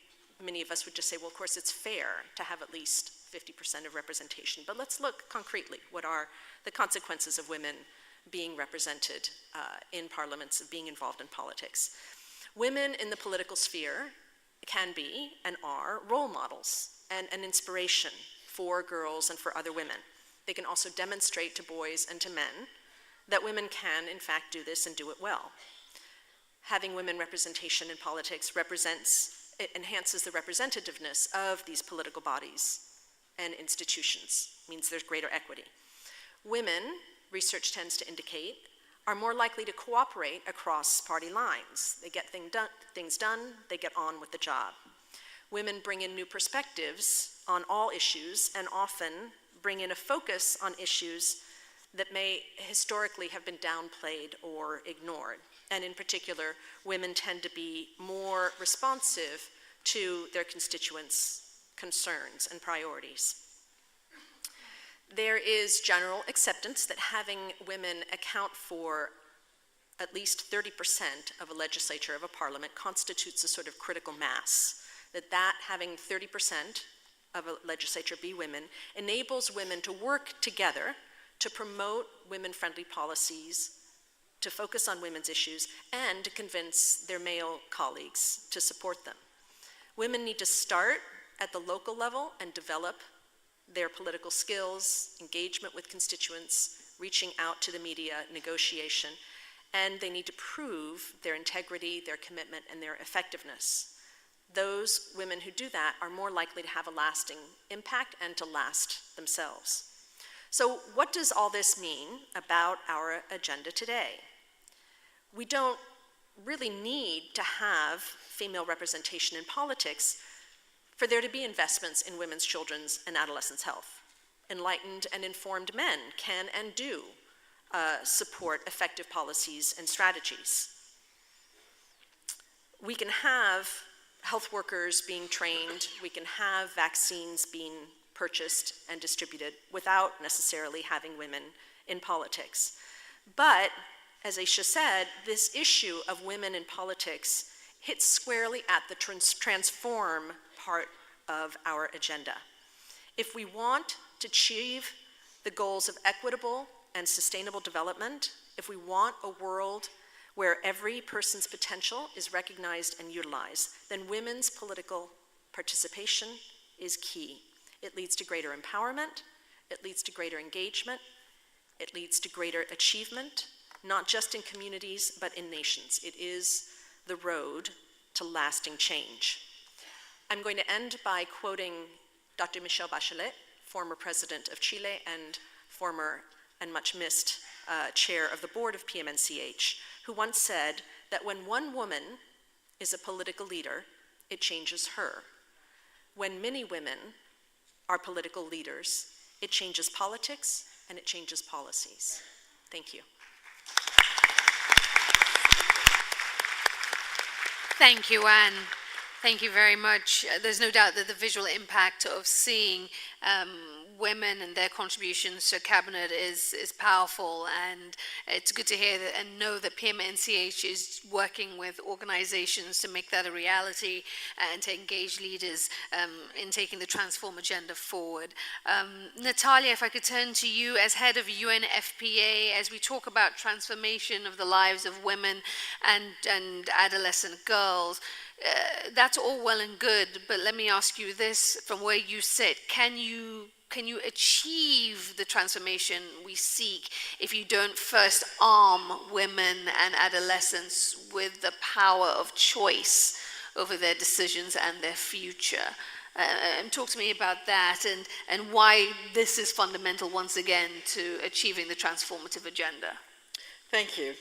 many of us would just say, well, of course, it's fair to have at least 50% of representation. But let's look concretely. What are the consequences of women being represented in parliaments, of being involved in politics? Women in the political sphere can be and are role models and an inspiration for girls and for other women. They can also demonstrate to boys and to men that women can, in fact, do this and do it well. Having women representation in politics enhances the representativeness of these political bodies and institutions, means there's greater equity. Women, research tends to indicate, are more likely to cooperate across party lines. They get things done, they get on with the job. Women bring in new perspectives on all issues and often bring in a focus on issues that may historically have been downplayed or ignored. And in particular, women tend to be more responsive to their constituents' concerns and priorities. There is general acceptance that having women account for at least 30% of a legislature, of a parliament, constitutes a sort of critical mass. That having 30% of a legislature be women enables women to work together to promote women-friendly policies, to focus on women's issues, and to convince their male colleagues to support them. Women need to start at the local level and develop their political skills, engagement with constituents, reaching out to the media, negotiation, and they need to prove their integrity, their commitment, and their effectiveness. Those women who do that are more likely to have a lasting impact and to last themselves. So what does all this mean about our agenda today? We don't really need to have female representation in politics for there to be investments in women's, children's, and adolescents' health. Enlightened and informed men can and do support effective policies and strategies. We can have health workers being trained, we can have vaccines being purchased and distributed without necessarily having women in politics. But, as Aisha said, this issue of women in politics hits squarely at the transform part of our agenda. If we want to achieve the goals of equitable and sustainable development, if we want a world where every person's potential is recognized and utilized, then women's political participation is key. It leads to greater empowerment, it leads to greater engagement, it leads to greater achievement, not just in communities, but in nations. It is the road to lasting change. I'm going to end by quoting Dr. Michelle Bachelet, former president of Chile and former and much missed chair of the board of PMNCH, who once said that when one woman is a political leader, it changes her. When many women are political leaders, it changes politics and it changes policies. Thank you. Thank you, Anne. Thank you very much. There's no doubt that the visual impact of seeing women and their contributions to cabinet is powerful, and it's good to hear that and know that PMNCH is working with organizations to make that a reality and to engage leaders in taking the Transform agenda forward. Natalia, if I could turn to you as head of UNFPA, as we talk about transformation of the lives of women and adolescent girls, That's all well and good, but let me ask you this from where you sit. Can you achieve the transformation we seek if you don't first arm women and adolescents with the power of choice over their decisions and their future? And talk to me about that and why this is fundamental once again to achieving the transformative agenda. Thank you.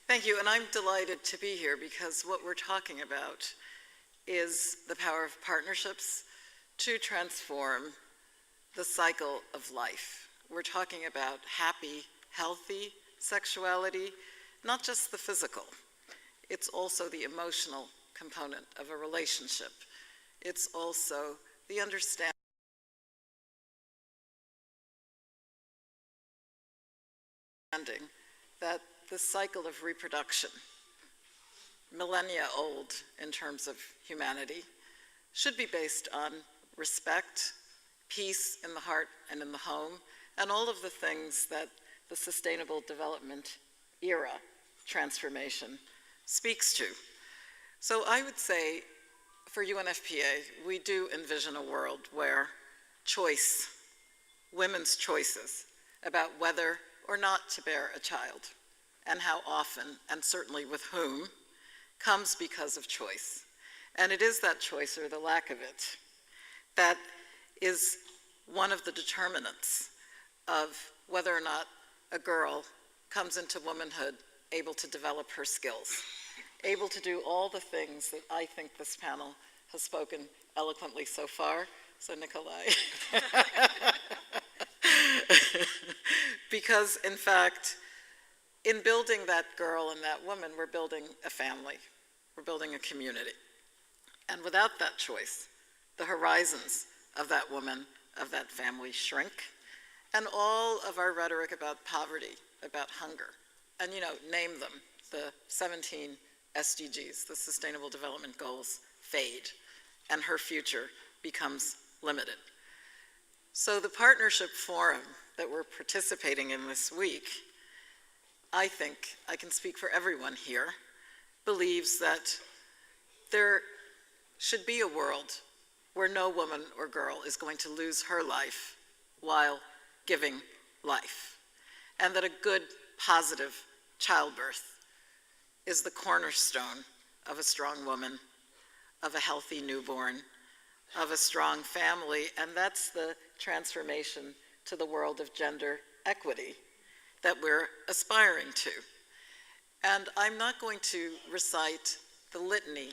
Thank you, and I'm delighted to be here because what we're talking about is the power of partnerships to transform the cycle of life. We're talking about happy, healthy sexuality, not just the physical. It's also the emotional component of a relationship. It's also the understanding that the cycle of reproduction, millennia old in terms of humanity, should be based on respect, peace in the heart and in the home, and all of the things that the Sustainable Development era transformation speaks to. So I would say for UNFPA, we do envision a world where choice, women's choices about whether or not to bear a child, and how often, and certainly with whom, comes because of choice. And it is that choice, or the lack of it, that is one of the determinants of whether or not a girl comes into womanhood able to develop her skills, able to do all the things that I think this panel has spoken eloquently so far. So Nikolai. Because in fact, in building that girl and that woman, we're building a family, we're building a community. And without that choice, the horizons of that woman, of that family shrink, and all of our rhetoric about poverty, about hunger, and name them, the 17 SDGs, the Sustainable Development Goals, fade, and her future becomes limited. So the partnership forum that we're participating in this week, I think I can speak for everyone here, believes that there should be a world where no woman or girl is going to lose her life while giving life, and that a good, positive childbirth is the cornerstone of a strong woman, of a healthy newborn, of a strong family, and that's the transformation to the world of gender equity that we're aspiring to. And I'm not going to recite the litany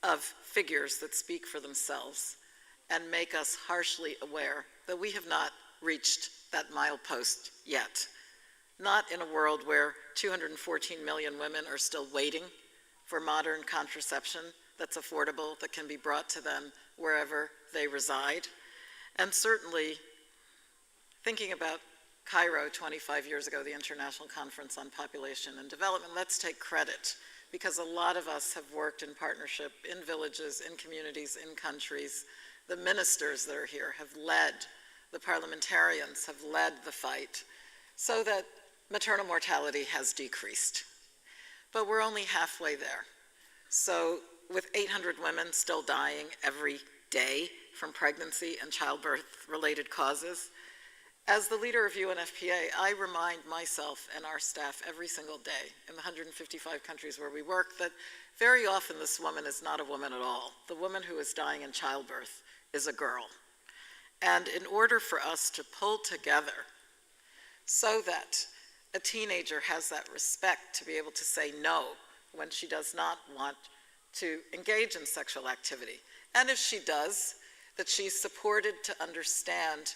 of figures that speak for themselves and make us harshly aware that we have not reached that milepost yet. Not in a world where 214 million women are still waiting for modern contraception that's affordable, that can be brought to them wherever they reside. And certainly, thinking about Cairo 25 years ago, the International Conference on Population and Development, let's take credit, because a lot of us have worked in partnership in villages, in communities, in countries. The ministers that are here have led, the parliamentarians have led the fight so that maternal mortality has decreased. But we're only halfway there. So with 800 women still dying every day from pregnancy and childbirth-related causes, as the leader of UNFPA, I remind myself and our staff every single day in the 155 countries where we work that very often this woman is not a woman at all. The woman who is dying in childbirth is a girl. And in order for us to pull together so that a teenager has that respect to be able to say no when she does not want to engage in sexual activity, and if she does, that she's supported to understand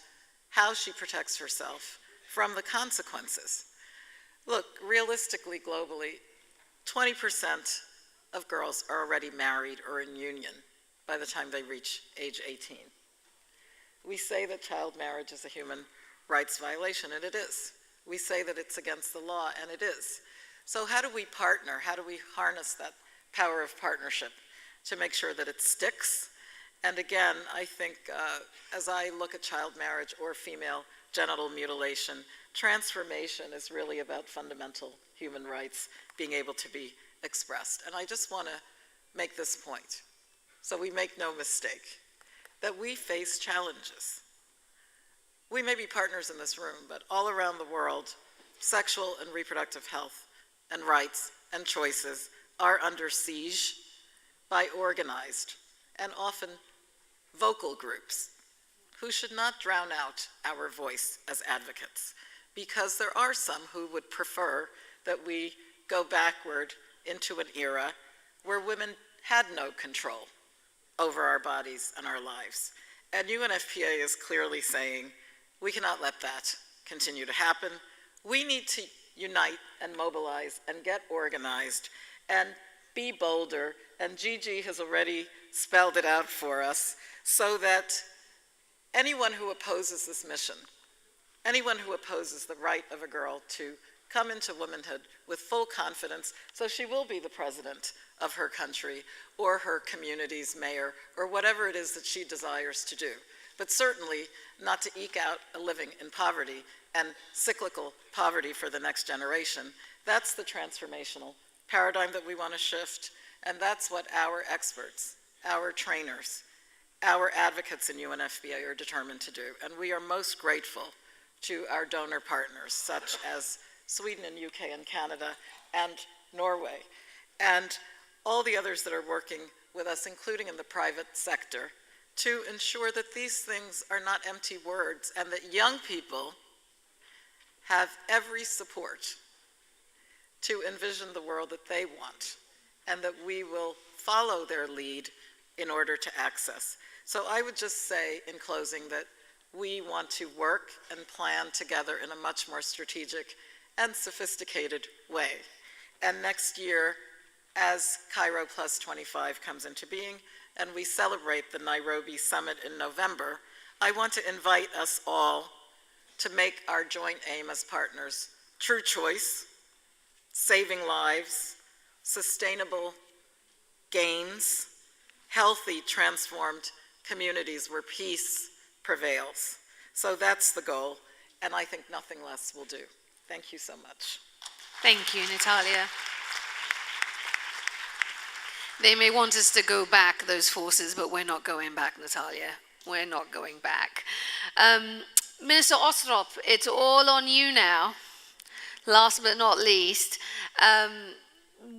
how she protects herself from the consequences. Look, realistically, globally, 20% of girls are already married or in union by the time they reach age 18. We say that child marriage is a human rights violation, and it is. We say that it's against the law, and it is. So how do we partner? How do we harness that power of partnership to make sure that it sticks? And again, I think as I look at child marriage or female genital mutilation, transformation is really about fundamental human rights being able to be expressed. And I just want to make this point, so we make no mistake, that we face challenges. We may be partners in this room, but all around the world, sexual and reproductive health and rights and choices are under siege by organized and often vocal groups who should not drown out our voice as advocates, because there are some who would prefer that we go backward into an era where women had no control over our bodies and our lives. And UNFPA is clearly saying, we cannot let that continue to happen. We need to unite and mobilize and get organized and be bolder. And Gigi has already spelled it out for us, so that anyone who opposes this mission, anyone who opposes the right of a girl to come into womanhood with full confidence, so she will be the president of her country or her community's mayor or whatever it is that she desires to do, but certainly not to eke out a living in poverty and cyclical poverty for the next generation. That's the transformational paradigm that we want to shift, and that's what our experts, our trainers, our advocates in UNFPA are determined to do. And we are most grateful to our donor partners, such as Sweden and UK and Canada and Norway, and all the others that are working with us, including in the private sector, to ensure that these things are not empty words and that young people have every support to envision the world that they want, and that we will follow their lead in order to access. So I would just say in closing that we want to work and plan together in a much more strategic and sophisticated way. And next year, as Cairo Plus 25 comes into being, and we celebrate the Nairobi Summit in November, I want to invite us all to make our joint aim as partners true choice, saving lives, sustainable gains, healthy, transformed communities where peace prevails. So that's the goal, and I think nothing less will do. Thank you so much. Thank you, Natalia. They may want us to go back, those forces, but we're not going back, Natalia. We're not going back. Minister Ostrop, it's all on you now. Last but not least,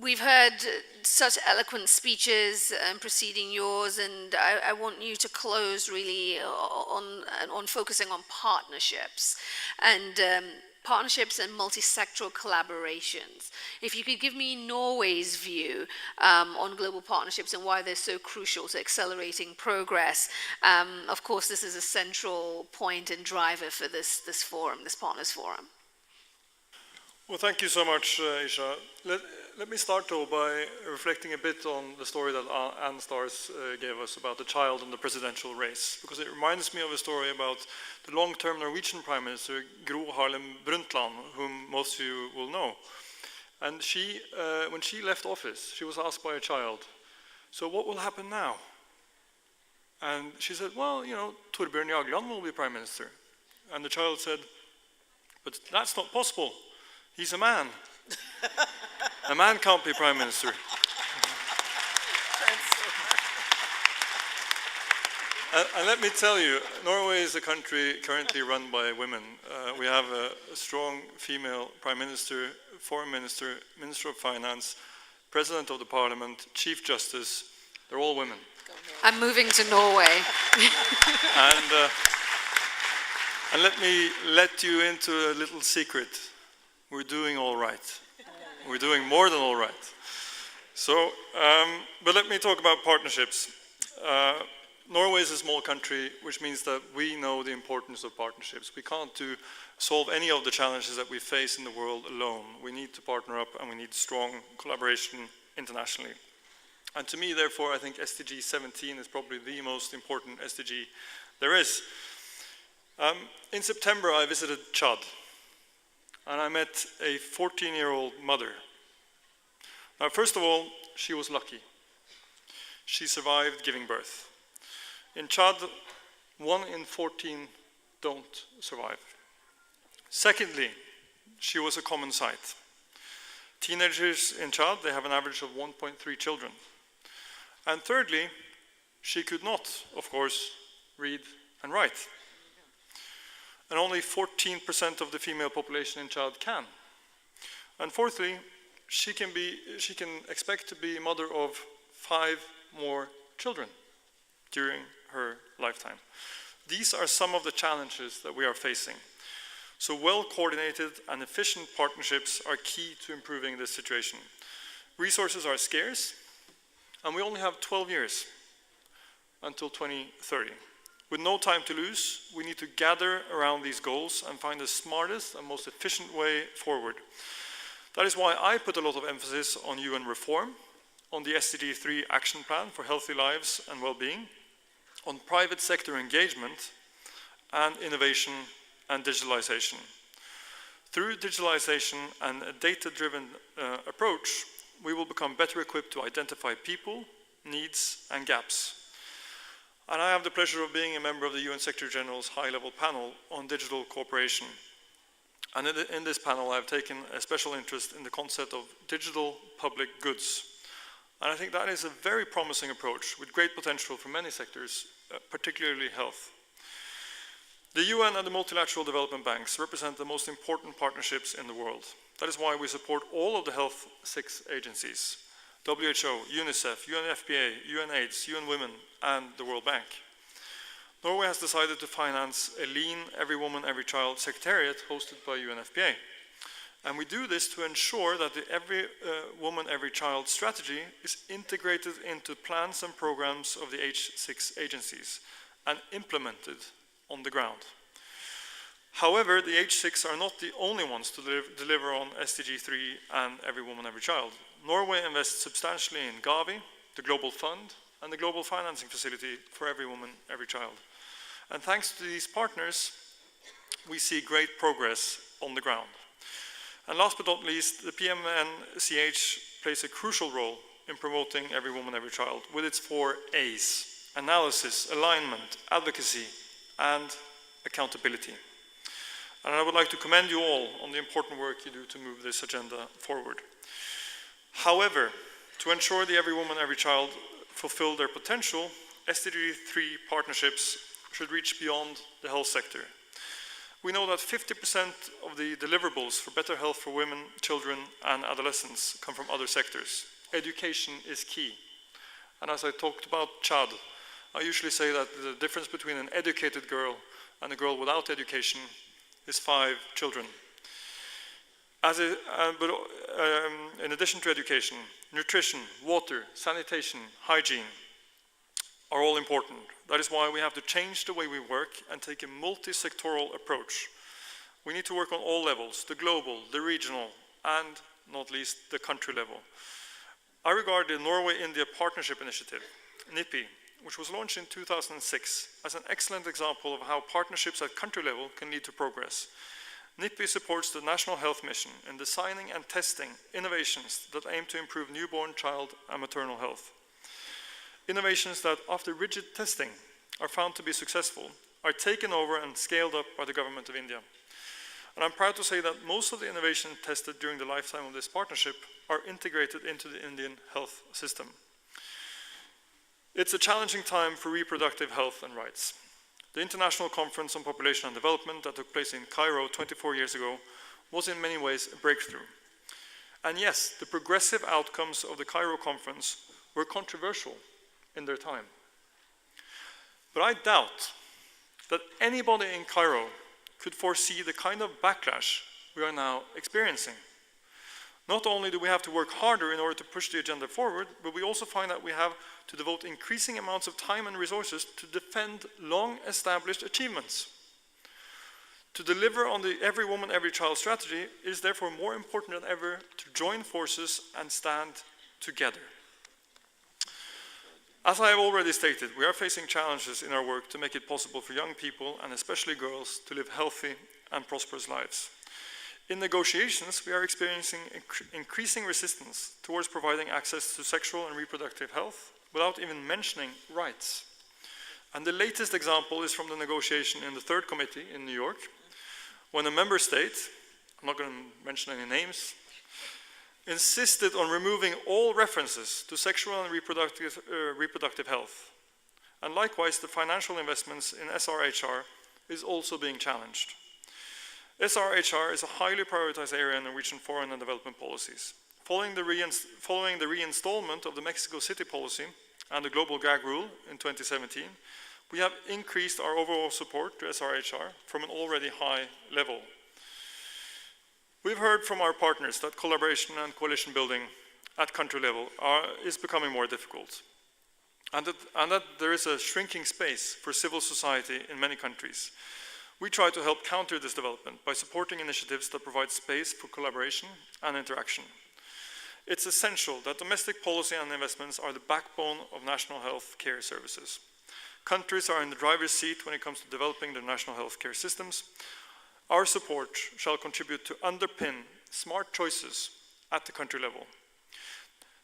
we've heard such eloquent speeches preceding yours, and I want you to close really on focusing on partnerships and multi-sectoral collaborations. If you could give me Norway's view on global partnerships and why they're so crucial to accelerating progress. Of course, this is a central point and driver for this forum, this Partners Forum. Well, thank you so much, Isha. Let me start, though, by reflecting a bit on the story that Ann Stars gave us about the child in the presidential race, because it reminds me of a story about the long-term Norwegian Prime Minister, Gro Harlem Brundtland, whom most of you will know. And she, when she left office, she was asked by a child, so what will happen now? And she said, well, you know, Torbjørn Jagland will be Prime Minister. And the child said, but that's not possible. He's a man. A man can't be Prime Minister. And let me tell you, Norway is a country currently run by women. We have a strong female Prime Minister, Foreign Minister, Minister of Finance, President of the Parliament, Chief Justice. They're all women. I'm moving to Norway. And let me let you into a little secret. We're doing all right. We're doing more than all right. So, but let me talk about partnerships. Norway is a small country, which means that we know the importance of partnerships. We can't solve any of the challenges that we face in the world alone. We need to partner up, and we need strong collaboration internationally. And to me, therefore, I think SDG 17 is probably the most important SDG there is. In September, I visited Chad. And I met a 14-year-old mother. Now, first of all, she was lucky. She survived giving birth. In Chad, 1 in 14 don't survive. Secondly, she was a common sight. Teenagers in Chad, they have an average of 1.3 children. And thirdly, she could not, of course, read and write. And only 14% of the female population in Chad can. And fourthly, she can expect to be mother of 5 more children during her lifetime. These are some of the challenges that we are facing. So well-coordinated and efficient partnerships are key to improving this situation. Resources are scarce, and we only have 12 years until 2030. With no time to lose, we need to gather around these goals and find the smartest and most efficient way forward. That is why I put a lot of emphasis on UN reform, on the SDG 3 action plan for healthy lives and well-being, on private sector engagement, and innovation and digitalization. Through digitalization and a data-driven approach, we will become better equipped to identify people, needs, and gaps. And I have the pleasure of being a member of the UN Secretary General's high-level panel on digital cooperation. And in this panel, I've taken a special interest in the concept of digital public goods. And I think that is a very promising approach with great potential for many sectors, particularly health. The UN and the multilateral development banks represent the most important partnerships in the world. That is why we support all of the Health 6 agencies: WHO, UNICEF, UNFPA, UNAIDS, UN Women, and the World Bank. Norway has decided to finance a lean Every Woman, Every Child Secretariat hosted by UNFPA. And we do this to ensure that the Every Woman, Every Child strategy is integrated into plans and programs of the H6 agencies and implemented on the ground. However, the H6 are not the only ones to deliver on SDG 3 and Every Woman, Every Child. Norway invests substantially in Gavi, the Global Fund, and the Global Financing Facility for Every Woman, Every Child. And thanks to these partners, we see great progress on the ground. And last but not least, the PMNCH plays a crucial role in promoting Every Woman, Every Child with its 4 A's: analysis, alignment, advocacy, and accountability. And I would like to commend you all on the important work you do to move this agenda forward. However, to ensure the Every Woman, Every Child fulfill their potential, SDG 3 partnerships should reach beyond the health sector. We know that 50% of the deliverables for better health for women, children, and adolescents come from other sectors. Education is key. And as I talked about Chad, I usually say that the difference between an educated girl and a girl without education is 5 children. In addition to education, nutrition, water, sanitation, hygiene are all important. That is why we have to change the way we work and take a multi-sectoral approach. We need to work on all levels: the global, the regional, and not least the country level. I regard the Norway-India Partnership Initiative, NIPI, which was launched in 2006, as an excellent example of how partnerships at country level can lead to progress. NIPI supports the National Health Mission in designing and testing innovations that aim to improve newborn, child, and maternal health. Innovations that, after rigid testing, are found to be successful, are taken over and scaled up by the government of India. And I'm proud to say that most of the innovations tested during the lifetime of this partnership are integrated into the Indian health system. It's a challenging time for reproductive health and rights. The International Conference on Population and Development that took place in Cairo 24 years ago was in many ways a breakthrough. And yes, the progressive outcomes of the Cairo conference were controversial in their time. But I doubt that anybody in Cairo could foresee the kind of backlash we are now experiencing. Not only do we have to work harder in order to push the agenda forward, but we also find that we have to devote increasing amounts of time and resources to defend long-established achievements. To deliver on the Every Woman, Every Child strategy, it is therefore more important than ever to join forces and stand together. As I have already stated, we are facing challenges in our work to make it possible for young people, and especially girls, to live healthy and prosperous lives. In negotiations, we are experiencing increasing resistance towards providing access to sexual and reproductive health without even mentioning rights. And the latest example is from the negotiation in the Third Committee in New York, when a member state, I'm not going to mention any names, insisted on removing all references to sexual and reproductive health. And likewise, the financial investments in SRHR is also being challenged. SRHR is a highly prioritized area in Norwegian foreign and development policies. Following the reinstallment of the Mexico City policy and the global gag rule in 2017, we have increased our overall support to SRHR from an already high level. We've heard from our partners that collaboration and coalition building at country level is becoming more difficult, and that there is a shrinking space for civil society in many countries. We try to help counter this development by supporting initiatives that provide space for collaboration and interaction. It's essential that domestic policy and investments are the backbone of national health care services. Countries are in the driver's seat when it comes to developing their national health care systems. Our support shall contribute to underpin smart choices at the country level.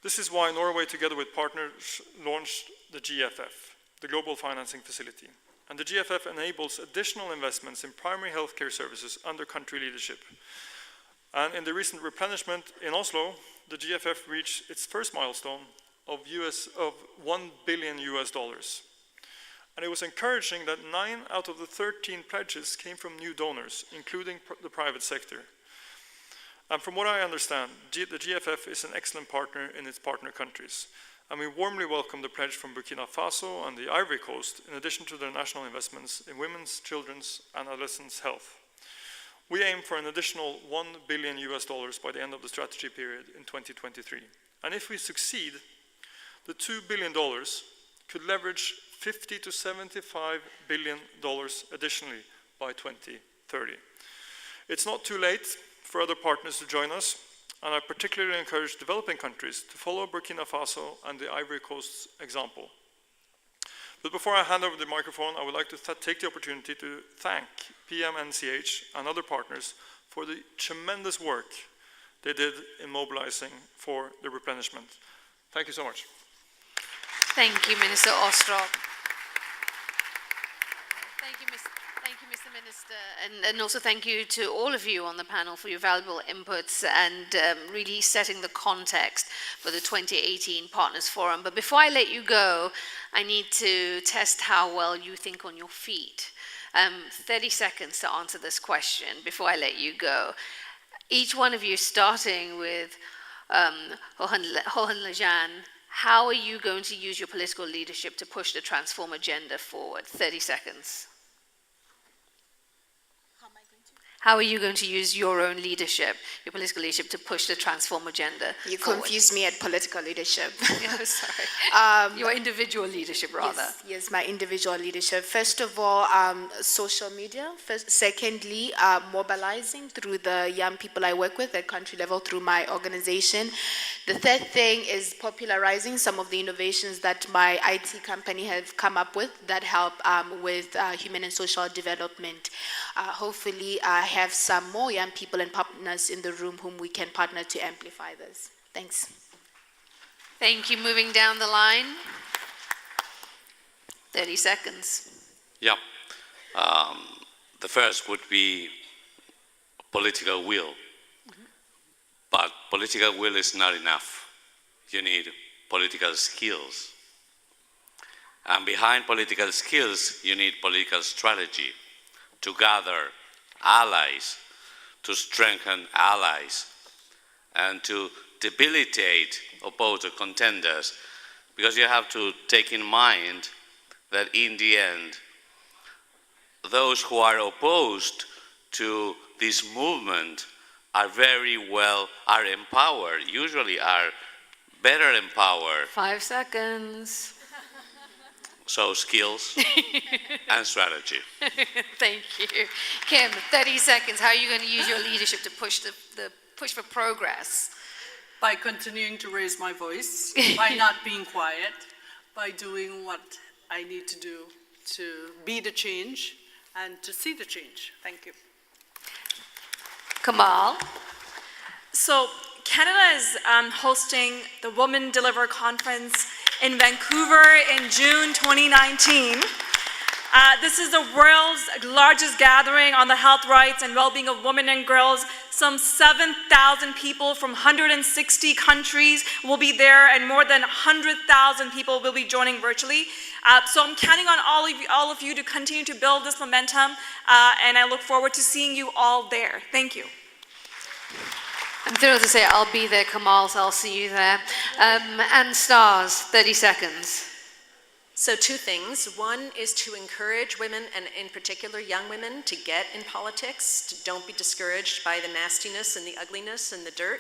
This is why Norway, together with partners, launched the GFF, the Global Financing Facility. And the GFF enables additional investments in primary healthcare services under country leadership. And in the recent replenishment in Oslo, the GFF reached its first milestone of $1 billion. And it was encouraging that 9 out of the 13 pledges came from new donors, including the private sector. And from what I understand, the GFF is an excellent partner in its partner countries. And we warmly welcome the pledge from Burkina Faso and the Ivory Coast, in addition to their national investments in women's, children's, and adolescents' health. We aim for an additional $1 billion by the end of the strategy period in 2023. And if we succeed, the $2 billion could leverage $50 to $75 billion additionally by 2030. It's not too late for other partners to join us, and I particularly encourage developing countries to follow Burkina Faso and the Ivory Coast's example. But before I hand over the microphone, I would like to take the opportunity to thank PMNCH and other partners for the tremendous work they did in mobilizing for the replenishment. Thank you so much. Thank you, Minister Ostrov. Thank you, Mr. Minister, and also thank you to all of you on the panel for your valuable inputs and really setting the context for the 2018 Partners Forum. But before I let you go, I need to test how well you think on your feet. 30 seconds to answer this question before I let you go. Each one of you, starting with Hohan Lejan, how are you going to use your political leadership to push the transform agenda forward? 30 seconds. How are you going to use your own leadership, your political leadership, to push the transform agenda You forward? confused me at political leadership. Yeah, sorry. Your individual leadership, rather. Yes, my individual leadership. First of all, social media. Secondly, mobilizing through the young people I work with at country level through my organization. The third thing is popularizing some of the innovations that my IT company have come up with that help with human and social development. Hopefully, I have some more young people and partners in the room whom we can partner to amplify this. Thanks. Thank you. Moving down the line. 30 seconds. Yeah. The first would be political will. But political will is not enough. You need political skills. And behind political skills, you need political strategy to gather allies, to strengthen allies, and to debilitate opposing contenders, because you have to take in mind that in the end, those who are opposed to this movement are empowered, usually are better empowered. 5 seconds. So skills and strategy. Thank you. Kim, 30 seconds. How are you going to use your leadership to push the push for progress? By continuing to raise my voice, by not being quiet, by doing what I need to do to be the change and to see the change. Thank you. Kamal. So Canada is hosting the Women Deliver Conference in Vancouver in June 2019. This is the world's largest gathering on the health rights and well-being of women and girls. Some 7,000 people from 160 countries will be there, and more than 100,000 people will be joining virtually. So I'm counting on all of you to continue to build this momentum, and I look forward to seeing you all there. Thank you. I'm thrilled to say I'll be there, Kamal, so I'll see you there. And stars, 30 seconds. So two things. One is to encourage women, and in particular young women, to get in politics. Don't be discouraged by the nastiness and the ugliness and the dirt.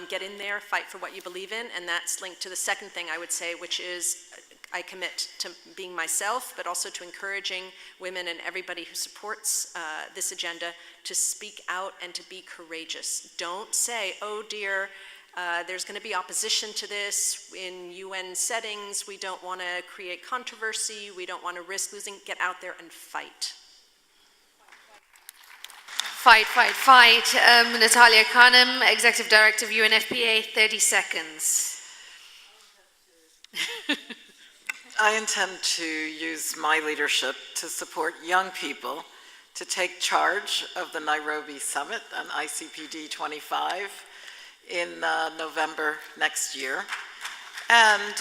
Get in there, fight for what you believe in, and that's linked to the second thing I would say, which is I commit to being myself, but also to encouraging women and everybody who supports this agenda to speak out and to be courageous. Don't say, oh dear, there's going to be opposition to this in UN settings. We don't want to create controversy. We don't want to risk losing. Get out there and fight. Fight, fight, fight. Natalia Khanum, Executive Director of UNFPA, 30 seconds. I intend to use my leadership to support young people to take charge of the Nairobi Summit on ICPD 25 in November next year. And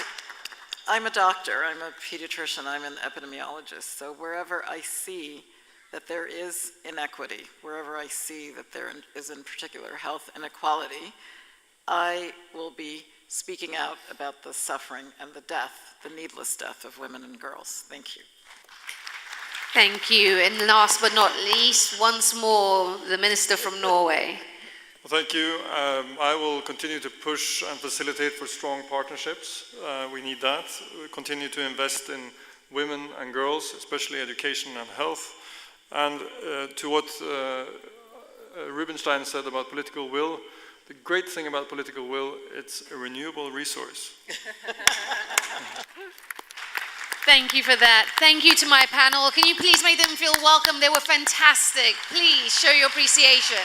I'm a doctor, I'm a pediatrician, I'm an epidemiologist, so wherever I see that there is inequity, wherever I see that there is in particular health inequality, I will be speaking out about the suffering and the death, the needless death of women and girls. Thank you. Thank you. And last but not least, once more, the Minister from Norway. Well, thank you. I will continue to push and facilitate for strong partnerships. We need that. We continue to invest in women and girls, especially education and health. And to what Rubinstein said about political will, the great thing about political will, it's a renewable resource. Thank you for that. Thank you to my panel. Can you please make them feel welcome? They were fantastic. Please show your appreciation.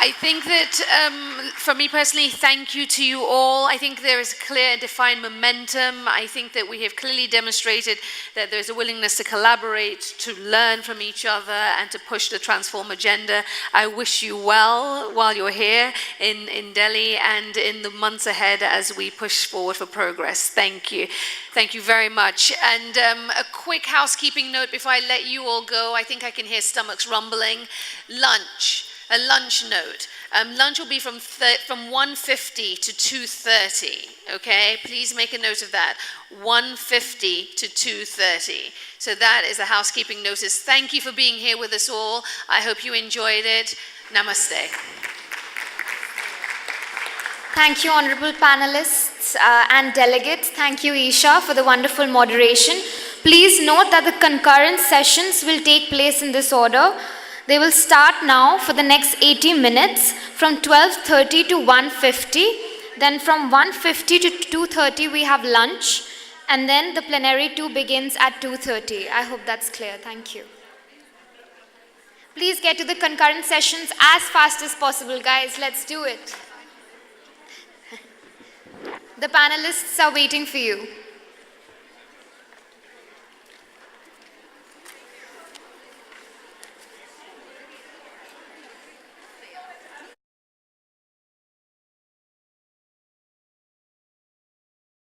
I think that, for me personally, thank you to you all. I think there is clear and defined momentum. I think that we have clearly demonstrated that there's a willingness to collaborate, to learn from each other, and to push the transform agenda. I wish you well while you're here in Delhi and in the months ahead as we push forward for progress. Thank you. Thank you very much. And a quick housekeeping note before I let you all go. I think I can hear stomachs rumbling. Lunch. A lunch note. Lunch will be from 1:50 to 2:30, okay? Please make a note of that. 1:50 to 2:30. So that is a housekeeping notice. Thank you for being here with us all. I hope you enjoyed it. Namaste. Thank you, honorable panelists and delegates. Thank you, Isha, for the wonderful moderation. Please note that the concurrent sessions will take place in this order. They will start now for the next 80 minutes from 12:30 to 1:50. Then from 1:50 to 2:30 we have lunch. And then the plenary 2 begins at 2:30. I hope that's clear. Thank you. Please get to the concurrent sessions as fast as possible, guys. Let's do it. The panelists are waiting for you.